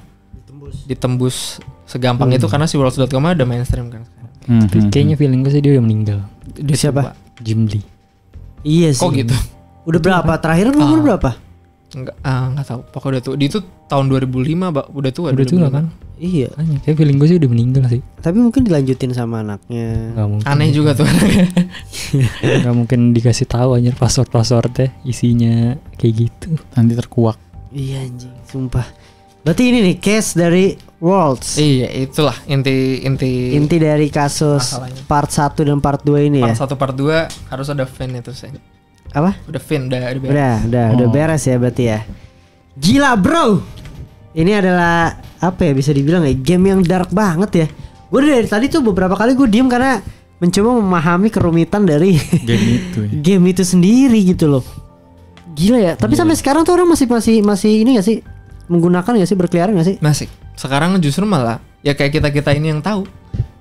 ditembus segampang itu karena si Worlds.com udah mainstream kan. Kayaknya feeling gue sih dia udah meninggal. Dia siapa? Gimli. Iya sih. Kok gitu? Udah berapa? Terakhir umur berapa? Enggak tahu. Pokoknya udah tua. Dia itu tahun 2005, udah tua. Udah tua kan? Iya. Kayak feeling gue sih udah meninggal sih. Tapi mungkin dilanjutin sama anaknya. Gak mungkin. Aneh juga tuh. Gak mungkin dikasih tahu anjir password-passwordnya isinya kayak gitu. Nanti terkuak. Iya anjing, sumpah. Berarti ini nih case dari Worlds. Iya, itulah inti dari kasus masalahnya. Part 1 dan part 2 ini part ya. Part 1 part 2 harus ada fin itu sih. Apa? Udah fin, udah beres. Udah beres ya berarti ya. Gila, bro. Ini adalah apa ya, bisa dibilang ya game yang dark banget ya. Gue dari tadi tuh beberapa kali gue diem karena mencoba memahami kerumitan dari game itu sendiri gitu loh. Gila ya. Tapi sampai sekarang tuh orang masih ini gak sih? Menggunakan gak sih, berkeliaran gak sih? Masih. Sekarang justru malah ya kayak kita ini yang tahu.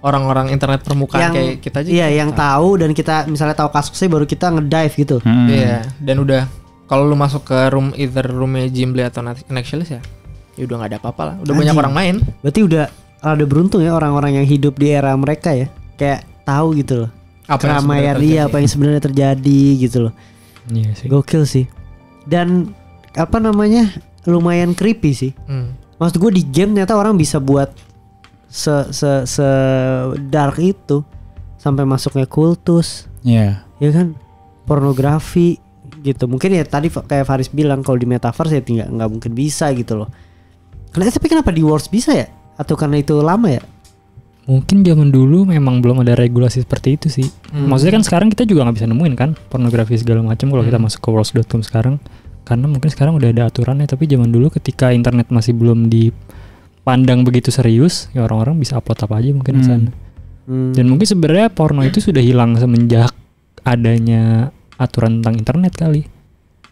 Orang-orang internet permukaan kayak kita aja. Iya, yang tahu dan kita misalnya tahu kasusnya baru kita ngedive gitu. Iya, dan udah kalau lu masuk ke roomnya Gimli atau Nextcellist ya udah nggak ada apa-apa lah. Udah banyak orang main. Berarti udah ada beruntung ya orang-orang yang hidup di era mereka ya. Kayak tahu gitu loh. Keramaian apa yang sebenarnya terjadi gitu loh. Iya sih. Gokil sih. Dan apa namanya? Lumayan creepy sih. Maksud gue di game ternyata orang bisa buat se dark itu sampai masuknya kultus. Iya. Ya kan? Pornografi gitu. Mungkin ya tadi kayak Faris bilang kalau di metaverse ya nggak mungkin bisa gitu loh. Tapi kenapa di Worlds bisa ya? Atau karena itu lama ya? Mungkin zaman dulu memang belum ada regulasi seperti itu sih. Maksudnya kan sekarang kita juga nggak bisa nemuin kan pornografi segala macam kalau kita masuk ke Worlds.com sekarang. Karena mungkin sekarang udah ada aturannya. Tapi zaman dulu ketika internet masih belum dipandang begitu serius, ya orang-orang bisa upload apa aja mungkin di sana. Dan mungkin sebenarnya porno itu sudah hilang semenjak adanya aturan tentang internet kali.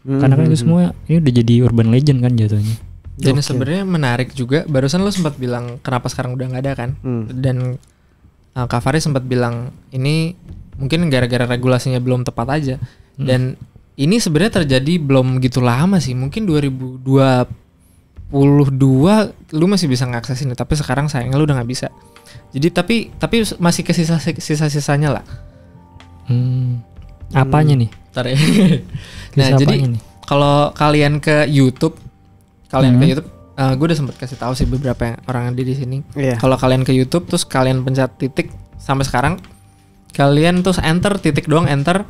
Karena kan itu semua ini udah jadi urban legend kan jatuhnya. Dan sebenarnya menarik juga, barusan lo sempat bilang kenapa sekarang udah nggak ada kan? Dan Kak Faris sempat bilang ini mungkin gara-gara regulasinya belum tepat aja. Dan ini sebenarnya terjadi belum gitu lama sih, mungkin 2022 lu masih bisa ngakses ini, tapi sekarang sayangnya lu udah nggak bisa. Jadi tapi masih ke sisa-sisanya lah. Apanya nih? Bentar ya. Nah jadi kalau kalian ke YouTube, gue udah sempet kasih tahu sih beberapa orang yang di sini. Kalau kalian ke YouTube terus kalian pencet titik sampai sekarang, kalian terus enter titik doang enter,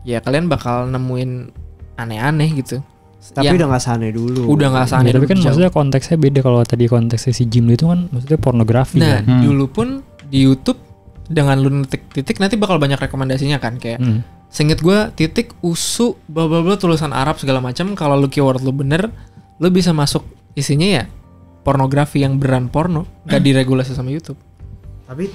ya kalian bakal nemuin aneh-aneh gitu. Tapi udah nggak seaneh dulu. Udah nggak seaneh dulu. Tapi kan jauh. maksudnya konteksnya beda. Kalau tadi konteksnya si Jim itu kan maksudnya pornografi. Nah kan? dulu pun di YouTube dengan lu titik nanti bakal banyak rekomendasinya kan, kayak seinget gue titik usu bla bla bla tulisan Arab segala macam. Kalau lu keyword lu bener, lu bisa masuk isinya ya pornografi yang beran porno, gak diregulasi sama YouTube. Tapi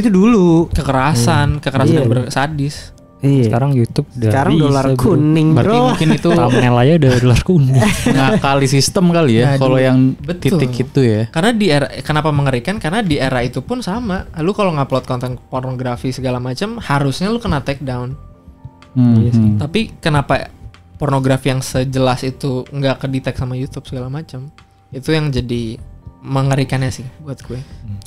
itu dulu kekerasan yang sadis. Sekarang YouTube udah sekarang dolar kuning, berarti bro. mungkin itu thumbnail aja udah dolar kuning. ngakali sistem kali ya, kalau yang titik itu ya. Karena di era, kenapa mengerikan? Karena di era itu pun sama. Lu kalau ngupload konten pornografi segala macam, harusnya lu kena take down. Tapi kenapa pornografi yang sejelas itu nggak kedetek sama YouTube segala macam? Itu yang jadi mengerikannya sih buat gue.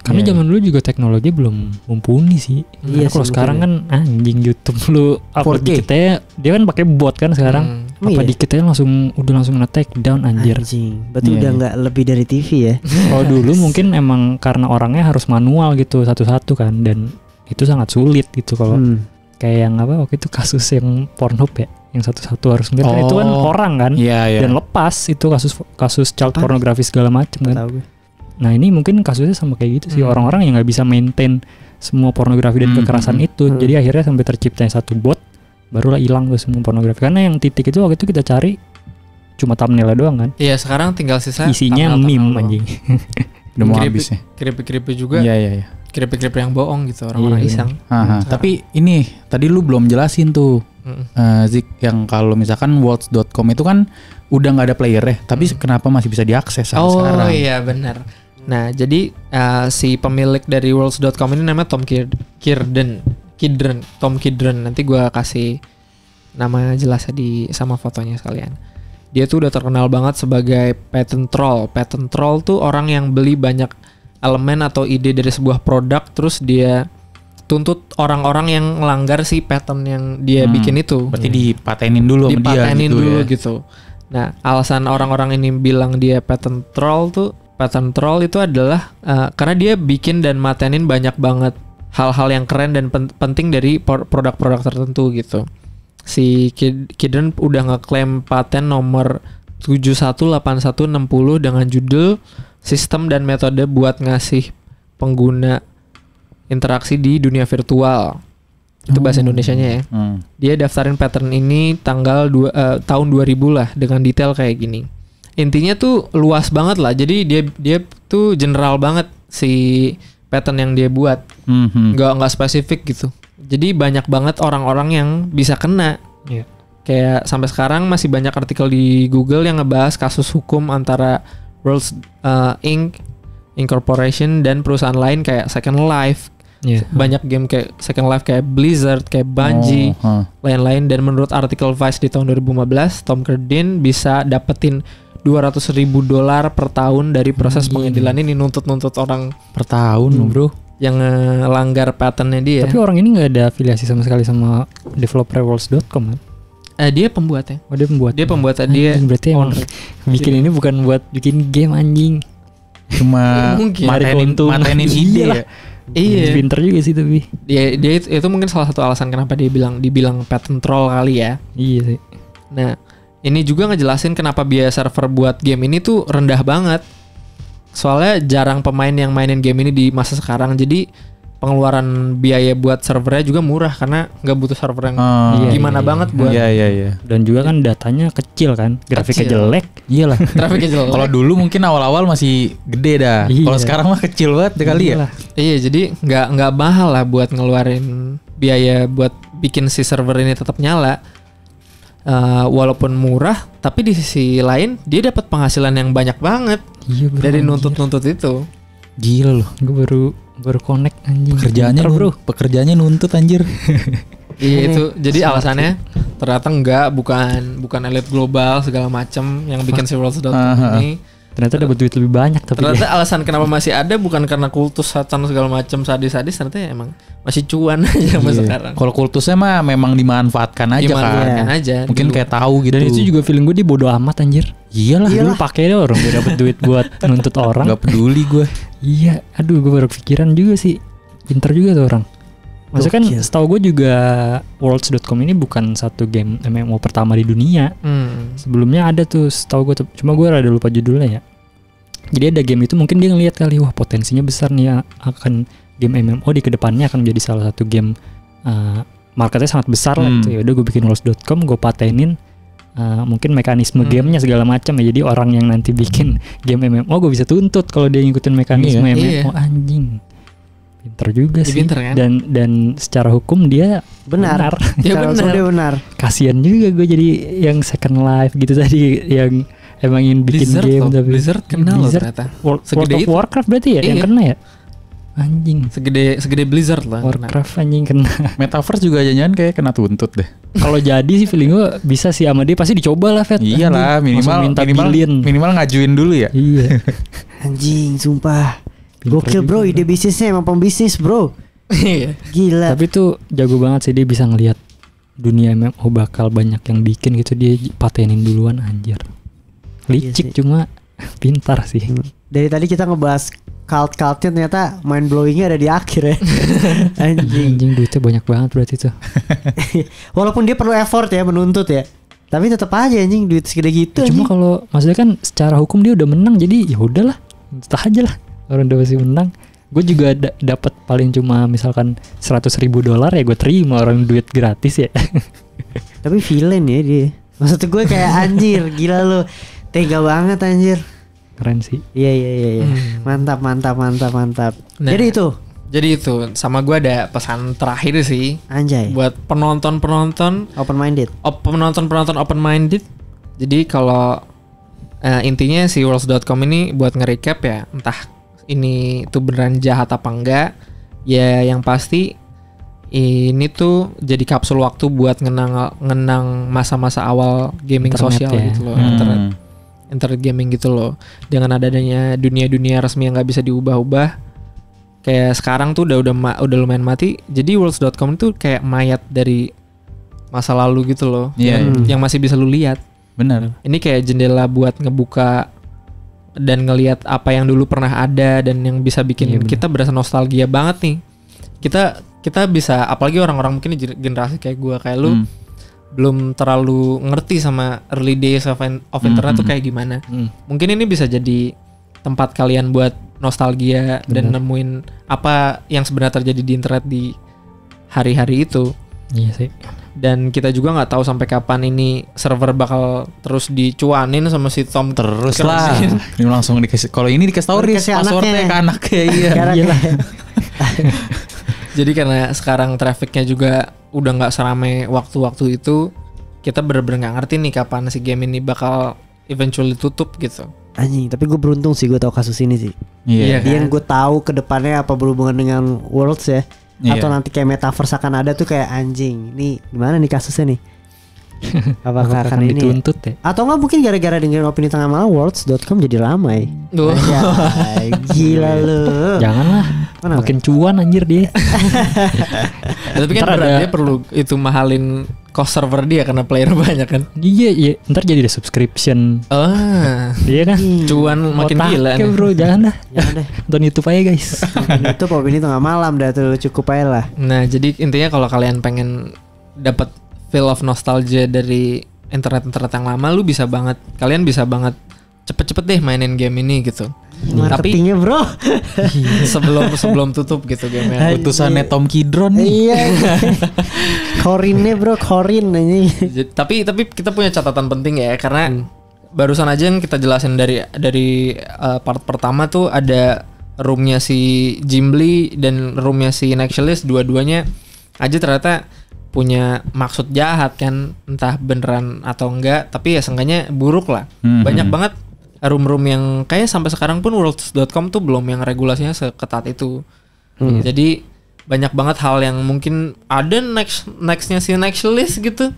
Karena zaman dulu juga teknologi belum mumpuni sih. Iya, kalau sekarang kan anjing YouTube lu upload dikit aja, dia kan pakai bot kan sekarang. Dikit aja langsung nge-take down anjir. Berarti udah nggak lebih dari TV ya. Kalau dulu mungkin emang karena orangnya harus manual gitu satu-satu kan, dan itu sangat sulit gitu. Kalau kayak yang waktu itu kasus yang Pornhub ya, yang satu-satu harus ngeliat itu kan orang kan, dan lepas itu kasus child pornografi segala macam kan. Nah ini mungkin kasusnya sama kayak gitu sih, orang-orang yang nggak bisa maintain semua pornografi dan kekerasan itu, jadi akhirnya sampai terciptanya satu bot, barulah hilang tuh semua pornografi. Karena yang titik itu waktu itu kita cari cuma thumbnailnya doang kan. Iya sekarang tinggal sisa isinya meme anjing. Udah mau habis nih. Creepy juga. Iya. Creepy yang bohong gitu, orang-orang iseng. Tapi ini tadi lu belum jelasin tuh, Zik, yang kalau misalkan worlds.com itu kan udah nggak ada player ya, tapi kenapa masih bisa diakses sampai sekarang? Oh iya benar. Nah jadi si pemilik dari worlds.com ini namanya Tom Kidron. Nanti gue kasih nama jelasnya sama fotonya sekalian. Dia tuh udah terkenal banget sebagai patent troll. Patent troll tuh orang yang beli banyak elemen atau ide dari sebuah produk, terus dia tuntut orang-orang yang melanggar si patent yang dia bikin itu. Berarti dipatenin dulu sama dia gitu. Nah, alasan orang-orang ini bilang dia patent troll itu adalah karena dia bikin dan matenin banyak banget hal-hal yang keren dan penting dari produk-produk tertentu gitu. Si Kidron udah ngeklaim paten nomor 718160 dengan judul Sistem dan Metode buat ngasih pengguna interaksi di dunia virtual. Itu bahasa Indonesianya ya. Dia daftarin pattern ini tahun 2000 lah dengan detail kayak gini. Intinya tuh luas banget lah. Jadi dia tuh general banget si pattern yang dia buat. Nggak spesifik gitu. Jadi banyak banget orang-orang yang bisa kena. Kayak sampai sekarang masih banyak artikel di Google yang ngebahas kasus hukum antara Worlds Inc. Incorporation dan perusahaan lain kayak Second Life. Banyak game kayak Second Life, kayak Blizzard, kayak Bungie, lain-lain. Dan menurut artikel Vice di tahun 2015, Tom Kidron bisa dapetin $200,000 per tahun dari proses pengadilan ini, nuntut orang per tahun, bro, yang ngelanggar patentnya dia. Tapi orang ini nggak ada afiliasi sama sekali sama developer worlds.com kan? Dia pembuatnya. Dia pembuat. Dia pembuatnya. Dia berarti emang bikin ini bukan buat bikin game anjing. Cuma matenin ide ya. Iya. Pinter juga sih tapi. Dia itu mungkin salah satu alasan kenapa dibilang patent troll kali ya. Iya sih. Nah, ini juga ngejelasin kenapa biaya server buat game ini tuh rendah banget. Soalnya jarang pemain yang mainin game ini di masa sekarang. Jadi pengeluaran biaya buat servernya juga murah karena nggak butuh server yang gimana banget buat. Iya. Dan juga kan datanya kecil kan, grafiknya Kecil. jelek. Iyalah. Grafiknya jelek. Kalau dulu mungkin awal-awal masih gede dah. Iya. Kalau sekarang mah kecil banget kali ya. Iyalah. Iya, jadi nggak mahal lah buat ngeluarin biaya buat bikin si server ini tetap nyala. Walaupun murah, tapi di sisi lain dia dapat penghasilan yang banyak banget Iya bro. dari anjir. nuntut itu. Gila loh. Gue baru connect anjing. Pekerjaannya nuntut anjir. Iya itu. Jadi alasannya ternyata bukan elit global segala macam yang bikin si Worlds.com ini. Ternyata dapat duit lebih banyak tapi Ternyata alasan kenapa masih ada bukan karena kultus setan segala macam sadis-sadis, ternyata emang masih cuan aja sampai sekarang. Kalau kultusnya mah memang dimanfaatkan aja Dimanfaatkan kan. aja. Mungkin dulu. kayak tahu gitu. Dan itu juga feeling gue dia bodo amat anjir. Iyalah. Dulu pakai deh orang gue dapet duit buat nuntut orang. Gak peduli gue. Iya, aduh gue baru kepikiran juga sih. Pinter juga tuh orang. Maksudnya kan setahu gue juga Worlds.com ini bukan satu game MMO pertama di dunia. Sebelumnya ada tuh setahu gue, cuma gue rada lupa judulnya ya. Jadi ada game itu mungkin dia ngelihat kali, wah potensinya besar nih ya, akan game MMO di kedepannya akan menjadi salah satu game marketnya sangat besar lah gitu. Ya udah gue bikin Worlds.com, gue patenin mungkin mekanisme gamenya segala macam ya. Jadi orang yang nanti bikin game MMO gue bisa tuntut kalau dia ngikutin mekanisme MMO. Anjing. Pinter juga Dia sih. pinter, kan? Dan secara hukum dia Benar. Ya Secara benar. langsung dia benar. Kasian juga gue jadi yang second life gitu tadi, yang emang ingin bikin Blizzard game loh, tapi Blizzard kena loh Blizzard. ternyata. World Segede of itu. Warcraft berarti ya yang Iya. kena ya? Anjing. Segede Blizzard lah. Warcraft anjing kena. Metaverse juga jangan kayak kena tuntut deh. Kalau jadi sih feeling gue bisa sih sama dia, pasti dicoba lah Fet. Iyalah, Anjing. Langsung minta billion. minimal ngajuin dulu ya. Iya. Anjing, sumpah. Pinter Gokil juga, bro, ide bisnisnya emang pembisnis bro. Iya. Gila. Tapi tuh jago banget sih, dia bisa ngelihat dunia MMO bakal banyak yang bikin gitu, dia patenin duluan anjir. Licik Iya sih. cuma pintar sih. Dari tadi kita ngebahas cult-cultnya, ternyata mind blowingnya ada di akhir ya. Anjing. Anjing duitnya banyak banget berarti tuh. Walaupun dia perlu effort ya menuntut ya, tapi tetap aja anjing duit segede gitu. Cuma anjing. kalau maksudnya kan secara hukum dia udah menang, jadi ya udahlah, entah aja lah, orang udah masih menang. Gue juga dapat paling cuma misalkan $100,000 ya gue terima, orang duit gratis ya. Tapi villain ya dia. Maksud gue kayak anjir, gila lu. Tega banget anjir. Keren sih. Iya. Mantap. Nah, Jadi itu sama gue ada pesan terakhir sih anjay. buat penonton Open minded. penonton open minded. Jadi kalau intinya si Worlds.com ini buat nge-recap ya, entah ini tuh beneran jahat apa enggak, ya yang pasti ini tuh jadi kapsul waktu buat ngenang masa-masa awal gaming Internet sosial ya. gitu loh, internet gaming gitu loh. Dengan adanya dunia resmi yang nggak bisa diubah-ubah, kayak sekarang tuh udah lumayan mati. Jadi Worlds.com itu kayak mayat dari masa lalu gitu loh, yang masih bisa lu lihat. Benar. Ini kayak jendela buat ngebuka dan ngelihat apa yang dulu pernah ada dan yang bisa bikin kita berasa nostalgia banget nih. Kita bisa, apalagi orang-orang mungkin generasi kayak gua, kayak lu belum terlalu ngerti sama early days of internet tuh kayak gimana. Mungkin ini bisa jadi tempat kalian buat nostalgia dan nemuin apa yang sebenarnya terjadi di internet di hari-hari itu. Iya sih. Dan kita juga nggak tahu sampai kapan ini server bakal terus dicuanin sama si Tom. Terus lah. Ini langsung dikasih. Kalau ini dikasih tahu Dikasih passwordnya anaknya. ke anaknya. Iya. Iyalah. Jadi karena sekarang trafficnya juga udah nggak seramai waktu-waktu itu, kita bener-bener nggak ngerti nih kapan si game ini bakal eventually tutup gitu. Anjing, tapi gue beruntung sih gue tahu kasus ini sih. Iya. Iya. Dia kan? yang gue tahu ke depannya apa berhubungan dengan Worlds ya. Iya. Atau nanti kayak metaverse akan ada tuh, kayak anjing. Nih gimana nih kasusnya nih? Apakah akan ini? dituntut ya? Atau enggak mungkin gara-gara dengerin opini tengah malam Worlds.com jadi ramai. Duh. Anjay, gila lu. Janganlah. Kenapa? Makin cuan anjir dia. Tapi kan Ntar berat, ada- dia perlu itu mahalin cost server dia karena player banyak kan. Iya. Ntar jadi ada subscription. Dia kan. Cuan makin Otaknya, gila nih. bro, jangan dah. Jangan deh. Nonton YouTube aja guys. Itu opini tengah malam dah tuh, cukup aja lah. Nah, jadi intinya kalau kalian pengen dapat feel of nostalgia dari internet yang lama, kalian bisa banget cepet-cepet deh mainin game ini gitu. Marketingnya bro. sebelum tutup gitu game-nya. Utusannya Tom Kidron nih. Iya. Corinne bro, Corin ini. Tapi kita punya catatan penting ya, karena barusan aja yang kita jelasin dari part pertama tuh ada roomnya si Gimli dan roomnya si Nextlist, dua-duanya aja ternyata punya maksud jahat kan, entah beneran atau enggak, tapi ya seenggaknya buruk lah. Banyak banget room-room yang kayak sampai sekarang pun Worlds.com tuh belum yang regulasinya seketat itu. Jadi banyak banget hal yang mungkin ada nextnya si Nextlist gitu,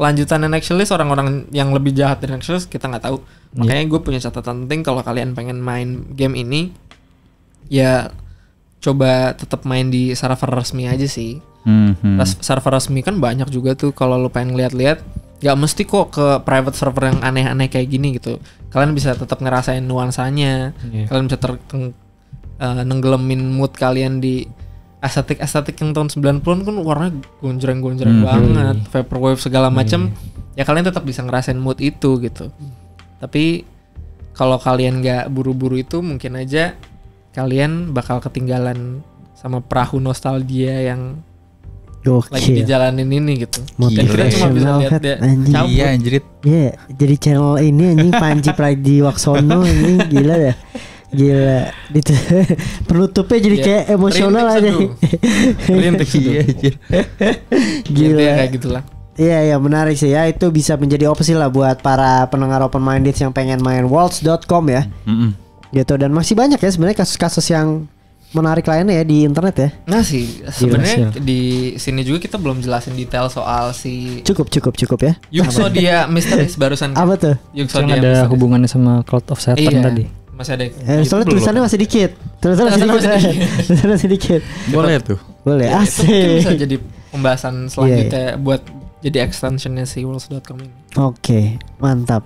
lanjutannya Nextlist, orang-orang yang lebih jahat dari Nextlist kita nggak tahu. Makanya gue punya catatan penting, kalau kalian pengen main game ini ya coba tetap main di server resmi aja sih. Server resmi kan banyak juga tuh, kalau lu pengen lihat-lihat gak mesti kok ke private server yang aneh-aneh kayak gini gitu. Kalian bisa tetap ngerasain nuansanya. Kalian bisa nenggelemin mood kalian di estetik yang tahun 90-an kan warnanya gonjreng-gonjreng banget, vaporwave segala macam. Ya kalian tetap bisa ngerasain mood itu gitu. Tapi kalau kalian gak buru-buru itu, mungkin aja kalian bakal ketinggalan sama perahu nostalgia yang lagi dijalanin ini gitu. Kita cuma bisa lihat dia cabut. Iya anjrit. Iya, jadi channel ini anjing Panji Pragiwaksono ini gila ya. Gila. Itu penutupnya jadi kayak emosional aja. Rintik seduh. Gila kayak gitulah. Iya menarik sih ya, itu bisa menjadi opsi lah buat para pendengar open minded yang pengen main Worlds.com ya. Gitu, dan masih banyak ya sebenarnya kasus-kasus yang menarik lainnya ya di internet ya. Nah sih sebenarnya di sini juga kita belum jelasin detail soal si cukup ya. Yuxodia Mysteries barusan. Apa tuh? Yuxodia ada hubungannya sama Cloud of Satan tadi. Masih ada. Soalnya tulisannya masih dikit. Tulisannya masih dikit. Boleh tuh. Boleh. Asik. Itu bisa jadi pembahasan selanjutnya buat jadi extensionnya si Worlds.com ini. Oke, mantap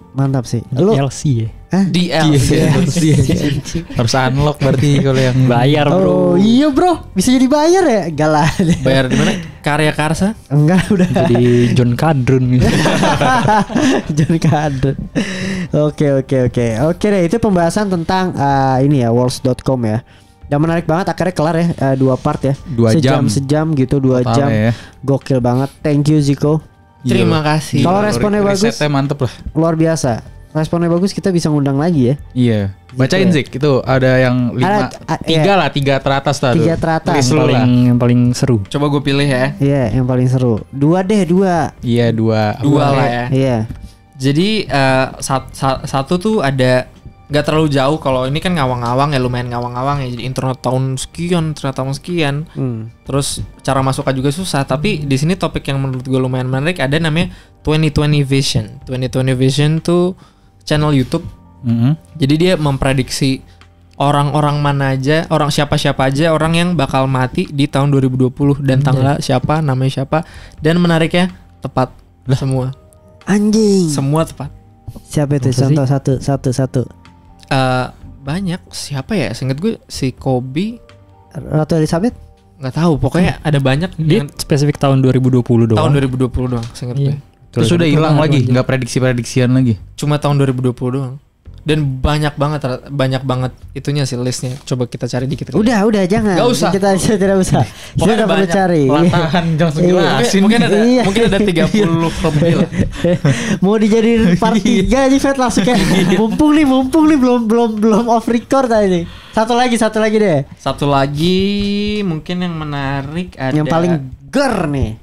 sih. DLC ya. DLC. Harus unlock berarti kalau yang bayar bro. Oh iya bro, bisa jadi bayar ya? Galah. Bayar di mana? Karya Karsa? Enggak, udah. Jadi John Kadrun gitu. John Kadrun. Oke deh, itu pembahasan tentang ini ya, Worlds.com ya. Dan menarik banget, akhirnya kelar ya, 2 part ya. 2 jam. Sejam gitu, 2 total jam ya. Gokil banget. Thank you Ziko. Terima kasih. Kalau responnya bagus, risetnya mantep lah. luar biasa. Responnya bagus, kita bisa ngundang lagi ya. Iya. Bacain Zik, itu ada yang 3 teratas tadi. 3 teratas. Yang paling seru. Coba gue pilih ya. Iya, yang paling seru. 2 deh, 2. Iya, 2 lah ya. Iya. Jadi satu tuh ada nggak terlalu jauh, kalau ini kan ngawang-ngawang ya, lumayan ngawang-ngawang ya. Jadi internet tahun sekian, terus cara masuknya juga susah. Tapi di sini topik yang menurut gue lumayan menarik, ada namanya 2020 Vision. 2020 Vision tuh channel YouTube. Jadi dia memprediksi orang-orang mana aja, siapa-siapa aja orang yang bakal mati di tahun 2020 dan tanggal siapa, namanya siapa, dan menariknya tepat semua. Anjing. Semua tepat. Siapa itu? Contoh satu. Banyak, siapa ya? Seingat gue si Kobe, Ratu Elizabeth? nggak tahu, pokoknya ada banyak. Dia spesifik tahun 2020 doang. Tahun 2020 doang, seingat gue. Terus udah hilang lagi, nggak prediksi-prediksian lagi. Cuma tahun 2020 doang. Dan banyak banget itunya sih listnya. Coba kita cari dikit. Udah jangan. Gak usah. Kita tidak usah. Kita nggak perlu cari. Latahan jangan jelasin. Mungkin ada 30 lebih lah. Mau dijadiin part 3 aja Fed langsung kayak mumpung nih belum off record tadi. Satu lagi deh. Satu lagi mungkin yang menarik ada. Yang paling ger nih.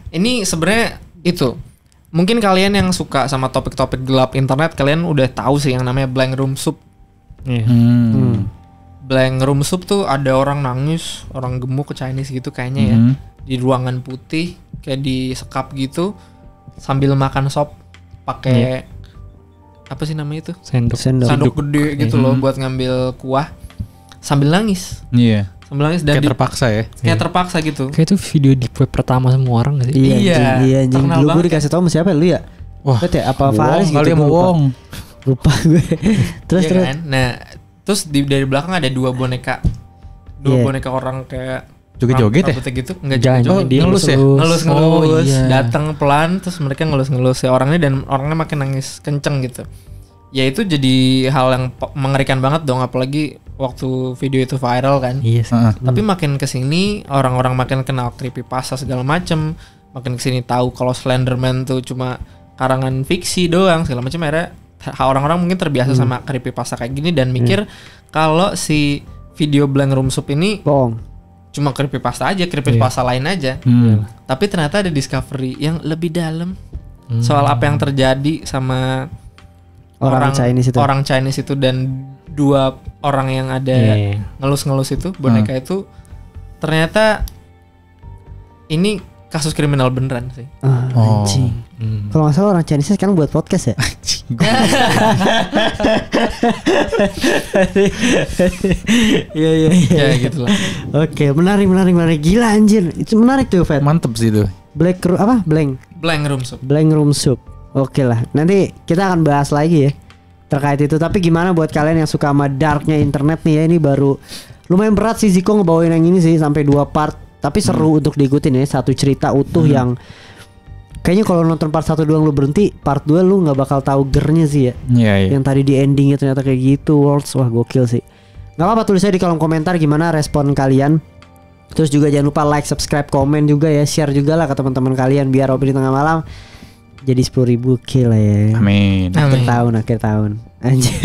Ini sebenarnya itu. Mungkin kalian yang suka sama topik-topik gelap internet, kalian udah tahu sih yang namanya Blank Room Soup. Blank Room Soup tuh ada orang nangis, orang gemuk ke Chinese gitu kayaknya ya, di ruangan putih kayak di sekap gitu sambil makan sop pakai apa sih namanya itu? Sendok gede gitu loh buat ngambil kuah sambil nangis. Iya. Sambil nangis dan kayak terpaksa ya. Kayak terpaksa gitu. Kayak itu video di web pertama semua orang gak sih? Iya anjing. Dulu gue dikasih tau sama siapa lu ya? Wah, apa Faris gitu. Kali mau Wong. Lupa gue. terus. Kan? Nah, terus dari belakang ada 2 boneka. 2 boneka orang kayak joget-joget ya? Gitu. Enggak joget. Dia ngelus ya? Ngelus. Iya. Datang pelan terus mereka ngelus-ngelus si orangnya dan orangnya makin nangis kenceng gitu. ya itu jadi hal yang mengerikan banget dong, apalagi waktu video itu viral kan. Iya sih. Tapi makin kesini orang-orang makin kenal creepypasta segala macem, makin kesini tahu kalau Slenderman tuh cuma karangan fiksi doang segala macam. Akhirnya orang-orang mungkin terbiasa sama creepypasta kayak gini dan mikir kalau si video Blank Room Soup ini bohong, cuma creepypasta aja, creepypasta lain aja. Tapi ternyata ada discovery yang lebih dalam soal apa yang terjadi sama orang Chinese itu dan 2 orang yang ada ngelus-ngelus itu boneka itu. Ternyata ini kasus kriminal beneran sih. Anjing. Kalau nggak salah orang Chinese sekarang buat podcast ya. Iya. Ya gitulah. Oke, menarik. Gila anjir. Itu menarik tuh, Fat. Mantep sih itu. Blank Room Soup. Oke lah. Nanti kita akan bahas lagi ya terkait itu. Tapi gimana buat kalian yang suka sama darknya internet nih ya, ini baru lumayan berat sih Ziko ngebawain yang ini sih sampai 2 part. Tapi seru untuk diikutin ya, satu cerita utuh yang kayaknya kalau nonton part 1 doang lu berhenti, part 2 lu nggak bakal tahu gernya sih ya. Iya. Yang tadi di endingnya ternyata kayak gitu, Worlds, wah gokil sih. Nggak apa-apa, tulis aja di kolom komentar gimana respon kalian. Terus juga jangan lupa like, subscribe, komen juga ya, share juga lah ke teman-teman kalian biar Opini Tengah Malam jadi 10.000 kill ya. Amin. Akhir tahun. Anjir.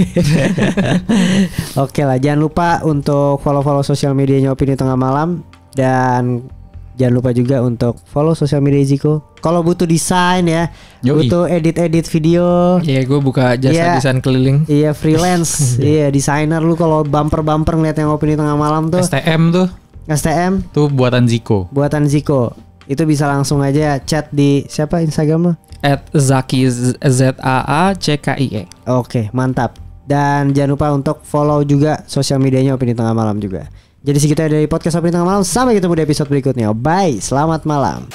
Oke lah, jangan lupa untuk follow sosial medianya Opini Tengah Malam. Dan jangan lupa juga untuk follow sosial media Ziko. Kalau butuh desain ya, butuh edit video. Iya, gue buka jasa desain keliling. Iya, freelance. Iya, desainer lu kalau bumper ngeliat yang Opini Tengah Malam tuh. STM tuh buatan Ziko. Itu bisa langsung aja chat di siapa Instagram lo? @Zaki ZAACKIE. Oke, mantap. Dan jangan lupa untuk follow juga sosial medianya Opini Tengah Malam juga. Jadi segitu dari podcast Opini Tengah Malam. Sampai ketemu di episode berikutnya. Bye, selamat malam.